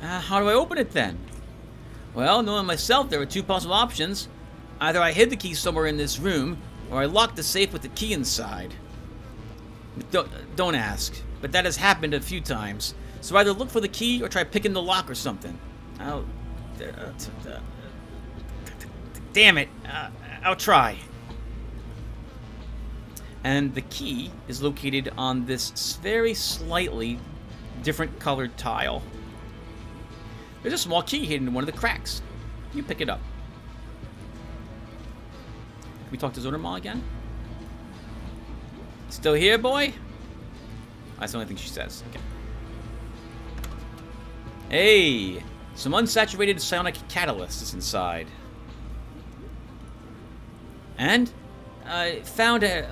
How do I open it then? Well, knowing myself, there were two possible options. Either I hid the key somewhere in this room, or I locked the safe with the key inside. Don't ask, but that has happened a few times. So either look for the key or try picking the lock or something. Damn it. I'll try. And the key is located on this very slightly different colored tile. There's a small key hidden in one of the cracks. You pick it up. Can we talk to Zodermal again? Still here, boy? That's the only thing she says. Okay. Hey! Some unsaturated psionic catalyst is inside. And? I found an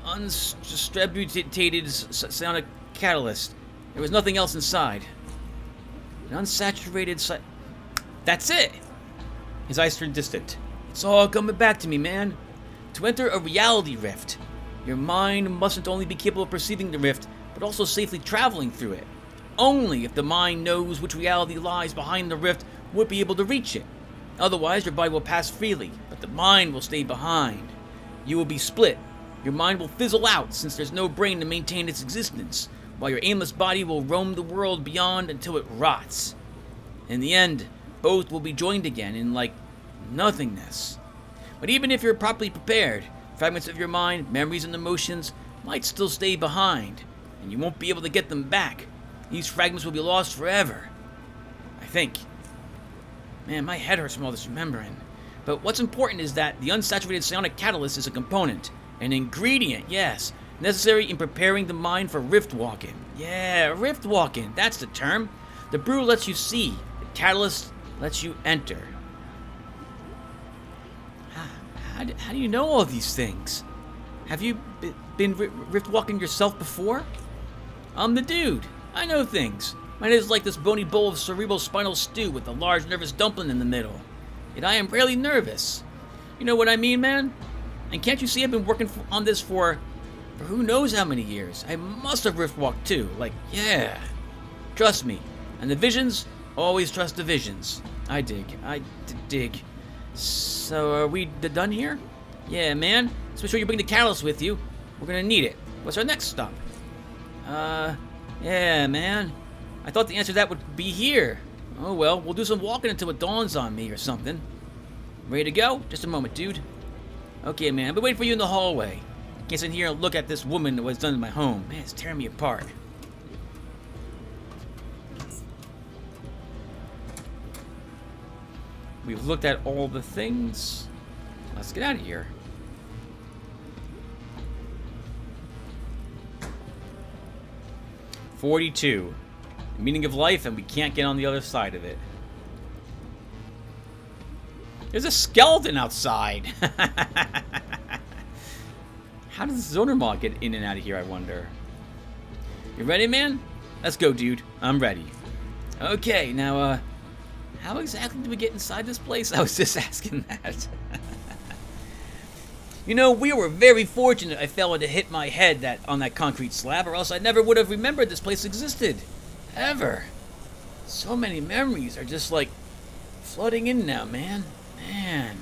undistributed psionic catalyst. There was nothing else inside. An unsaturated That's it! His eyes turned distant. It's all coming back to me, man. To enter a reality rift, your mind mustn't only be capable of perceiving the rift, but also safely traveling through it. Only if the mind knows which reality lies behind the rift would be able to reach it. Otherwise, your body will pass freely, but the mind will stay behind. You will be split. Your mind will fizzle out since there's no brain to maintain its existence, while your aimless body will roam the world beyond until it rots. In the end, both will be joined again in, nothingness. But even if you're properly prepared, fragments of your mind, memories, and emotions might still stay behind, and you won't be able to get them back. These fragments will be lost forever. I think. Man, my head hurts from all this remembering. But what's important is that the unsaturated psionic catalyst is a component, an ingredient, yes, necessary in preparing the mind for rift walking. Yeah, rift walking, that's the term. The brew lets you see, the catalyst lets you enter. How do you know all these things? Have you been rift walking yourself before? I'm the dude. I know things. Mine is like this bony bowl of cerebral spinal stew with a large nervous dumpling in the middle. Yet I am rarely nervous. You know what I mean, man? And can't you see I've been working on this for who knows how many years? I must have rift walked too. Yeah. Trust me. And the visions, always trust the visions. I dig. Dig. So are we done here? Yeah, man. Let's make sure you bring the catalyst with you. We're gonna need it. What's our next stop? Yeah, man. I thought the answer to that would be here. Oh well, we'll do some walking until it dawns on me or something. Ready to go? Just a moment, dude. Okay, man. I've been waiting for you in the hallway. Can't sit here and look at this woman that was done in my home. Man, it's tearing me apart. We've looked at all the things. Let's get out of here. "42. The meaning of life, and we can't get on the other side of it." There's a skeleton outside. How does Zodermal get in and out of here, I wonder? You ready, man? Let's go, dude. I'm ready. Okay, now, how exactly did we get inside this place? I was just asking that. You know, we were very fortunate I fell to hit my head on that concrete slab, or else I never would have remembered this place existed. Ever. So many memories are just like flooding in now, man. Man.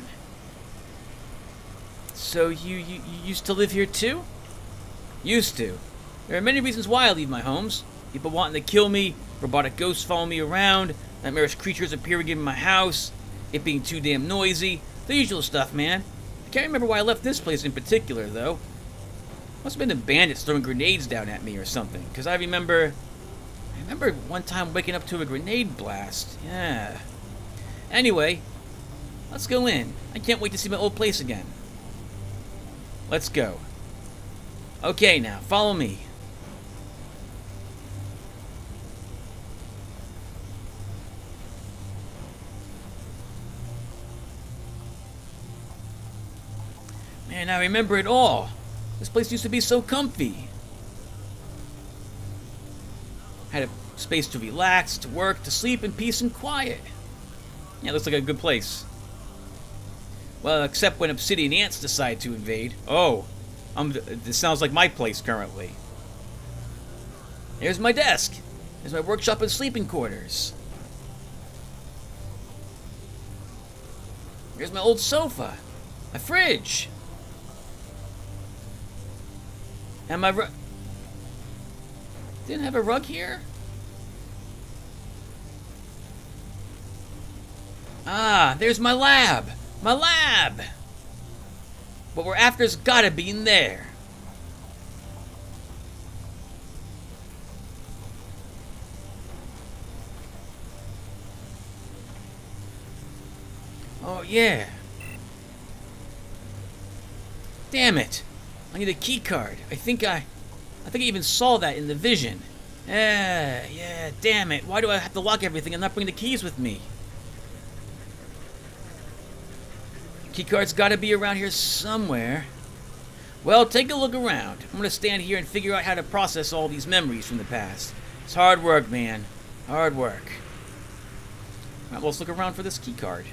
So you used to live here too? Used to. There are many reasons why I leave my homes. People wanting to kill me, robotic ghosts following me around, nightmarish creatures appearing in my house, it being too damn noisy. The usual stuff, man. I can't remember why I left this place in particular, though. Must have been the bandits throwing grenades down at me or something, because I remember one time waking up to a grenade blast. Yeah. Anyway, let's go in. I can't wait to see my old place again. Let's go. Okay, now, follow me. Man, I remember it all. This place used to be so comfy. Had a space to relax, to work, to sleep in peace and quiet. Yeah, looks like a good place. Well, except when obsidian ants decide to invade. Oh, this sounds like my place currently. Here's my desk. Here's my workshop and sleeping quarters. Here's my old sofa. My fridge. And my rug. Didn't have a rug here? Ah, there's my lab. My lab. What we're after's gotta be in there. Oh yeah. Damn it. I need a key card. I think I even saw that in the vision. Yeah, damn it. Why do I have to lock everything and not bring the keys with me? Keycard's gotta be around here somewhere. Well, take a look around. I'm gonna stand here and figure out how to process all these memories from the past. It's hard work, man. Hard work. Alright, well, let's look around for this keycard.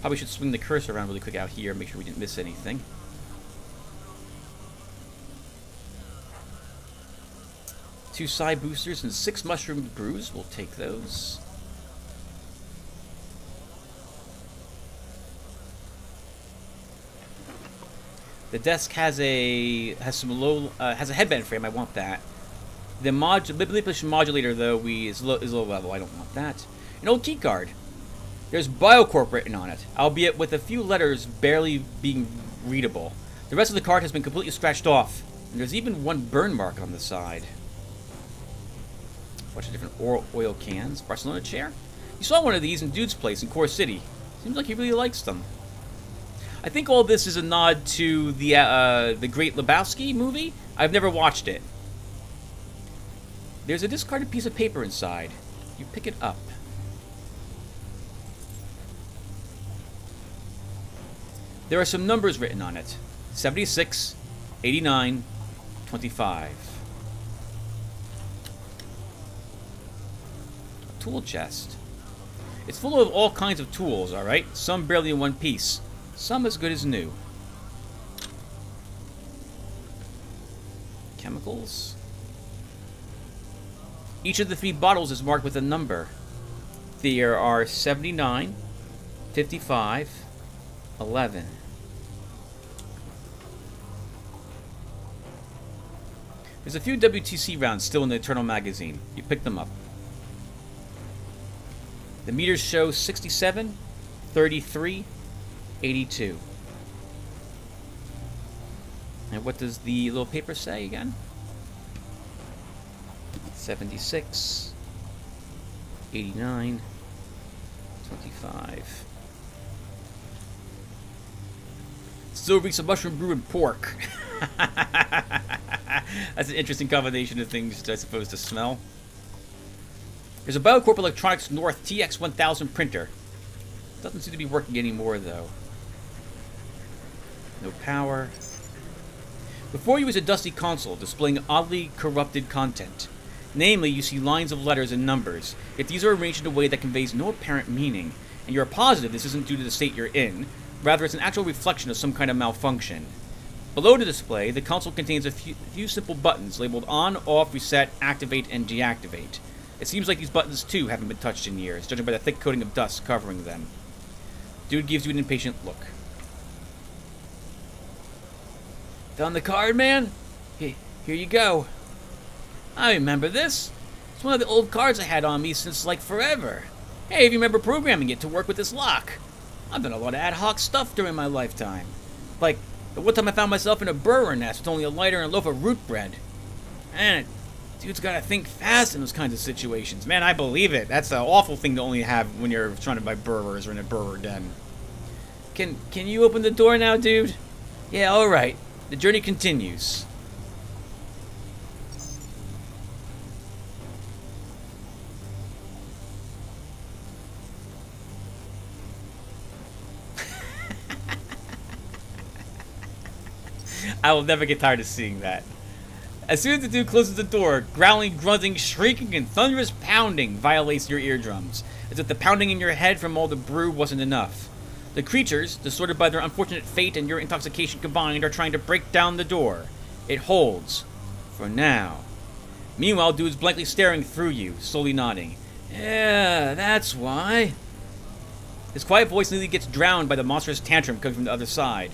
Probably should swing the cursor around really quick out here, make sure we didn't miss anything. 2 side boosters and 6 mushroom brews. We'll take those. The desk has a headband frame. I want that. The manipulation modulator though is low level. I don't want that. An old key card. There's Biocorp written on it, albeit with a few letters barely being readable. The rest of the card has been completely scratched off, and there's even one burn mark on the side. A bunch of different oil cans. Barcelona chair. You saw one of these in Dude's place in Core City. Seems like he really likes them. I think all this is a nod to the Great Lebowski movie. I've never watched it. There's a discarded piece of paper inside. You pick it up. There are some numbers written on it. 76, 89, 25. A tool chest. It's full of all kinds of tools, alright? Some barely in one piece. Some as good as new. Chemicals. Each of the 3 bottles is marked with a number. There are 79, 55, 11. There's a few WTC rounds still in the Eternal magazine. You pick them up. The meters show 67, 33, 82. And what does the little paper say again? 76, 89, 25. Still reeks of mushroom brew and pork. That's an interesting combination of things, I suppose, to smell. There's a Biocorp Electronics North TX1000 printer. Doesn't seem to be working anymore, though. No power. Before you was a dusty console displaying oddly corrupted content. Namely, you see lines of letters and numbers, yet these are arranged in a way that conveys no apparent meaning, and you are positive this isn't due to the state you're in, rather it's an actual reflection of some kind of malfunction. Below the display, the console contains a few simple buttons labeled on, off, reset, activate, and deactivate. It seems like these buttons, too, haven't been touched in years, judging by the thick coating of dust covering them. Dude gives you an impatient look. Found the card, man? Here you go. I remember this. It's one of the old cards I had on me since, like, forever. Hey, if you remember programming it to work with this lock. I've done a lot of ad hoc stuff during my lifetime. Like, the one time I found myself in a brewer nest with only a lighter and a loaf of root bread. Man, dude's gotta think fast in those kinds of situations. Man, I believe it. That's an awful thing to only have when you're surrounded by brewers or in a brewer den. Can you open the door now, dude? Yeah, alright. The journey continues. I will never get tired of seeing that. As soon as the dude closes the door, growling, grunting, shrieking, and thunderous pounding violates your eardrums, as if the pounding in your head from all the brew wasn't enough. The creatures, distorted by their unfortunate fate and your intoxication combined, are trying to break down the door. It holds. For now. Meanwhile, dude's blankly staring through you, slowly nodding. Yeah, that's why. His quiet voice nearly gets drowned by the monstrous tantrum coming from the other side.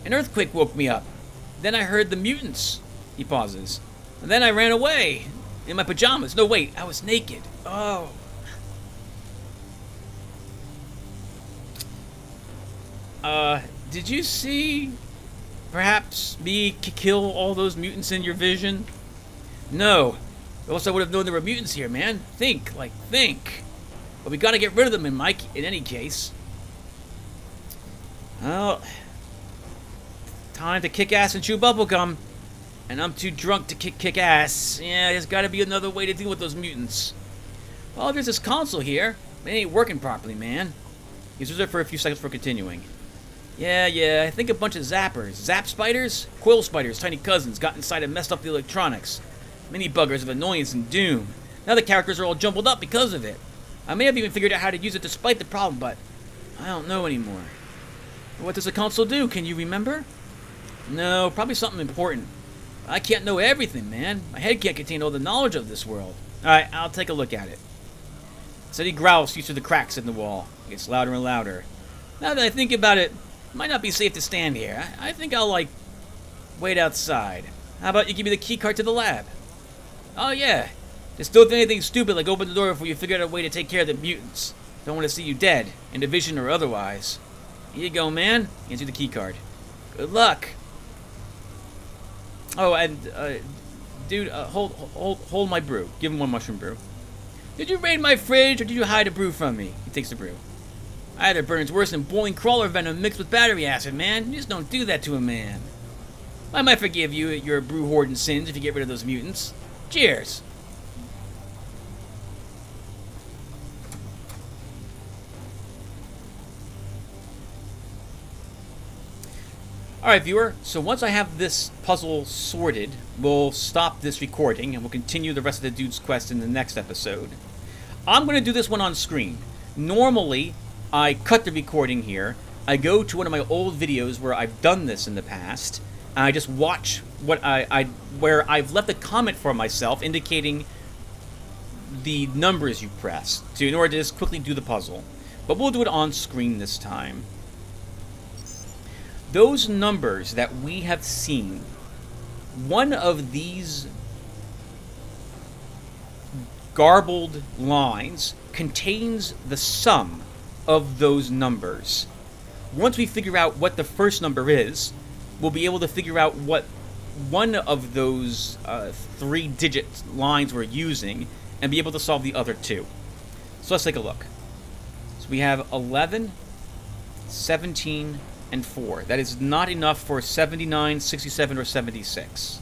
An earthquake woke me up. Then I heard the mutants. He pauses. And then I ran away. In my pajamas. No, wait. I was naked. Oh. Did you see, perhaps, me kill all those mutants in your vision? No. Or else I would have known there were mutants here, man. Think. But we gotta get rid of them in any case. Well, time to kick ass and chew bubblegum. And I'm too drunk to kick ass. Yeah, there's gotta be another way to deal with those mutants. Well, there's this console here. It ain't working properly, man. He's reserved for a few seconds before continuing. Yeah, I think a bunch of zappers. Zap spiders? Quill spiders, tiny cousins, got inside and messed up the electronics. Mini buggers of annoyance and doom. Now the characters are all jumbled up because of it. I may have even figured out how to use it despite the problem, but I don't know anymore. What does the console do? Can you remember? No, probably something important. I can't know everything, man. My head can't contain all the knowledge of this world. Alright, I'll take a look at it. Steady growl seeps through the cracks in the wall. It gets louder and louder. Now that I think about it, it might not be safe to stand here. I think I'll, wait outside. How about you give me the key card to the lab? Oh, yeah. Just don't do anything stupid like open the door before you figure out a way to take care of the mutants. Don't want to see you dead, in a vision or otherwise. Here you go, man. Hands you the key card. Good luck. Oh, and, dude, hold my brew. Give him one mushroom brew. Did you raid my fridge, or did you hide a brew from me? He takes the brew. Either burns worse than boiling crawler venom mixed with battery acid, man. You just don't do that to a man. I might forgive you your brew hoarding sins if you get rid of those mutants. Cheers. Alright, viewer, so once I have this puzzle sorted, we'll stop this recording and we'll continue the rest of the dude's quest in the next episode. I'm going to do this one on screen. Normally, I cut the recording here, I go to one of my old videos where I've done this in the past, and I just watch what where I've left a comment for myself indicating the numbers you press, in order to just quickly do the puzzle. But we'll do it on screen this time. Those numbers that we have seen, one of these garbled lines contains the sum of those numbers. Once we figure out what the first number is, we'll be able to figure out what one of those 3-digit lines we're using and be able to solve the other two. So let's take a look. So we have 11, 17, and 4. That is not enough for 79, 67, or 76.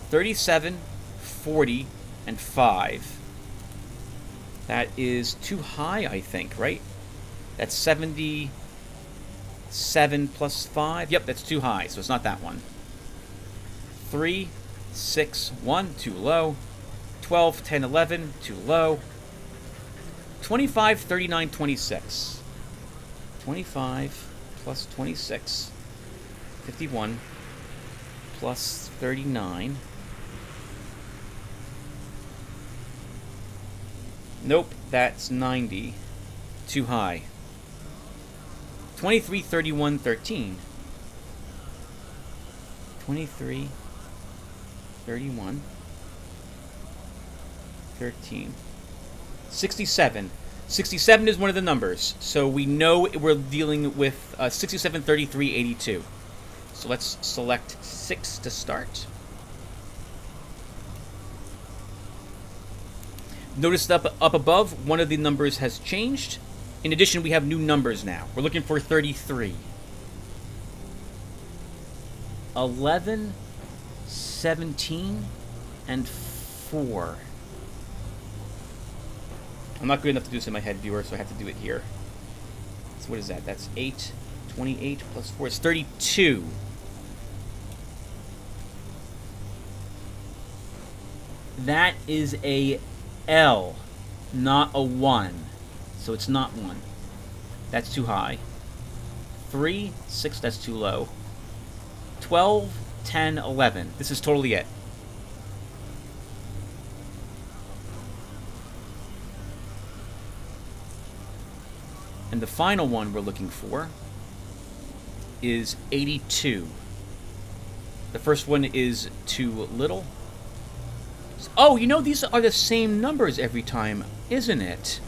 37, 40, and 5. That is too high, I think, right? That's 77 plus 5. Yep, that's too high, so it's not that one. 3, 6, 1, too low. 12, 10, 11, too low. 25, 39, 26. 25 plus 26. 51 plus 39. Nope, that's 90. Too high. 23, 31, 13. 23, 31, 13. 67. 67 is one of the numbers, so we know we're dealing with 67, 33, 82. So let's select 6 to start. Notice up above, one of the numbers has changed. In addition, we have new numbers now. We're looking for 33. 11, 17, and 4. I'm not good enough to do this in my head, viewer, so I have to do it here. So what is that? That's 8. 28 plus 4 is 32. That is a L, not a 1. So it's not 1. That's too high. 3, 6, that's too low. 12, 10, 11. This is totally it. And the final one we're looking for is 82. The first one is too little. Oh, you know, these are the same numbers every time, isn't it?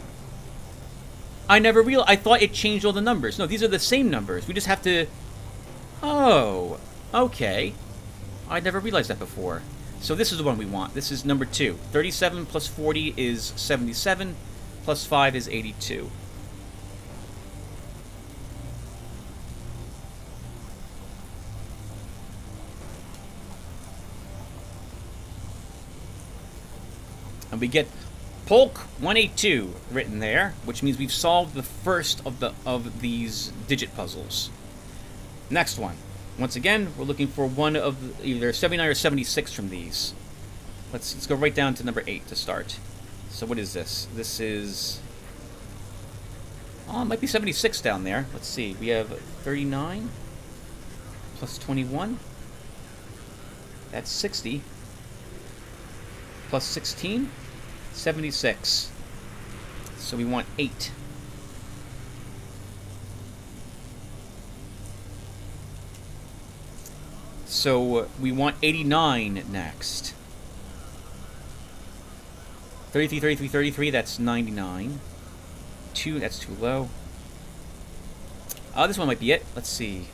I never realized. I thought it changed all the numbers. No, these are the same numbers. We just have to... Oh, okay. I never realized that before. So this is the one we want. This is number 2. 37 plus 40 is 77. Plus 5 is 82. And we get Polk 182 written there, which means we've solved the first of these digit puzzles. Next one. Once again, we're looking for one of either 79 or 76 from these. Let's go right down to number 8 to start. So what is this? This is... Oh, it might be 76 down there. Let's see. We have 39 plus 21. That's 60. Plus 16. 76. So we want 8. So we want 89 next. 33, 33, 33, that's 99. 2, that's too low. This one might be it. Let's see.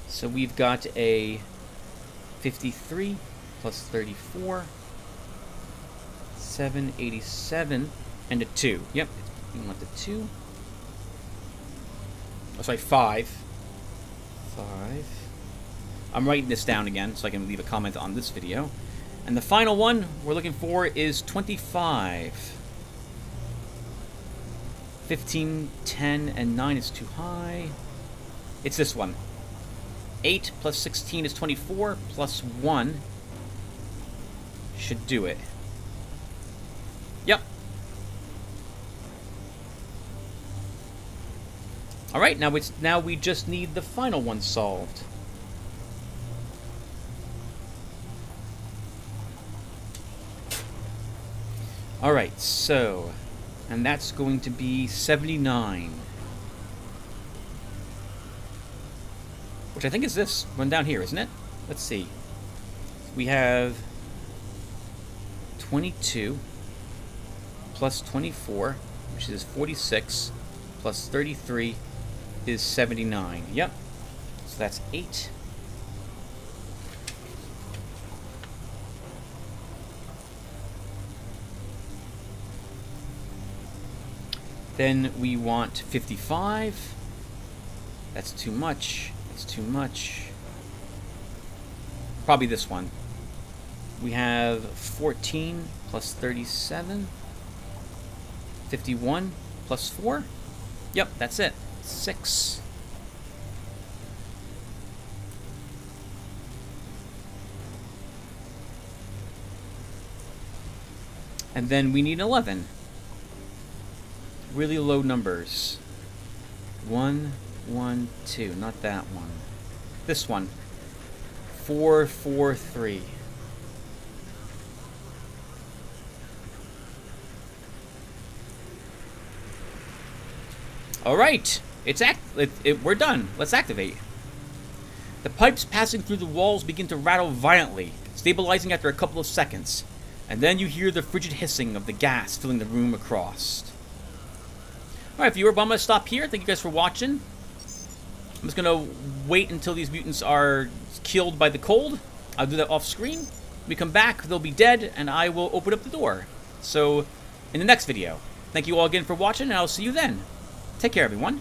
So we've got a 53 plus 34. 787 and a 2. Yep, we want the 2. Oh, sorry, 5. 5. I'm writing this down again so I can leave a comment on this video. And the final one we're looking for is 25. 15, 10, and 9 is too high. It's this one. 8 plus 16 is 24, plus 1 should do it. Yep. Alright, now we just need the final one solved. Alright, so, and that's going to be 79. Which I think is this one down here, isn't it? Let's see. We have 22 plus 24, which is 46, plus 33 is 79. Yep. So that's 8. Then we want 55. That's too much. That's too much. Probably this one. We have 14 plus 37. 51 plus 4. Yep, that's it. 6. And then we need 11. Really low numbers. 1, 1, 2. Not that one. This one. 4, 4, 3. All right. We're done. Let's activate. The pipes passing through the walls begin to rattle violently, stabilizing after a couple of seconds. And then you hear the frigid hissing of the gas filling the room across. Alright, viewer, I'm going to stop here. Thank you guys for watching. I'm just going to wait until these mutants are killed by the cold. I'll do that off screen. When we come back, they'll be dead, and I will open up the door. So, in the next video. Thank you all again for watching, and I'll see you then. Take care, everyone.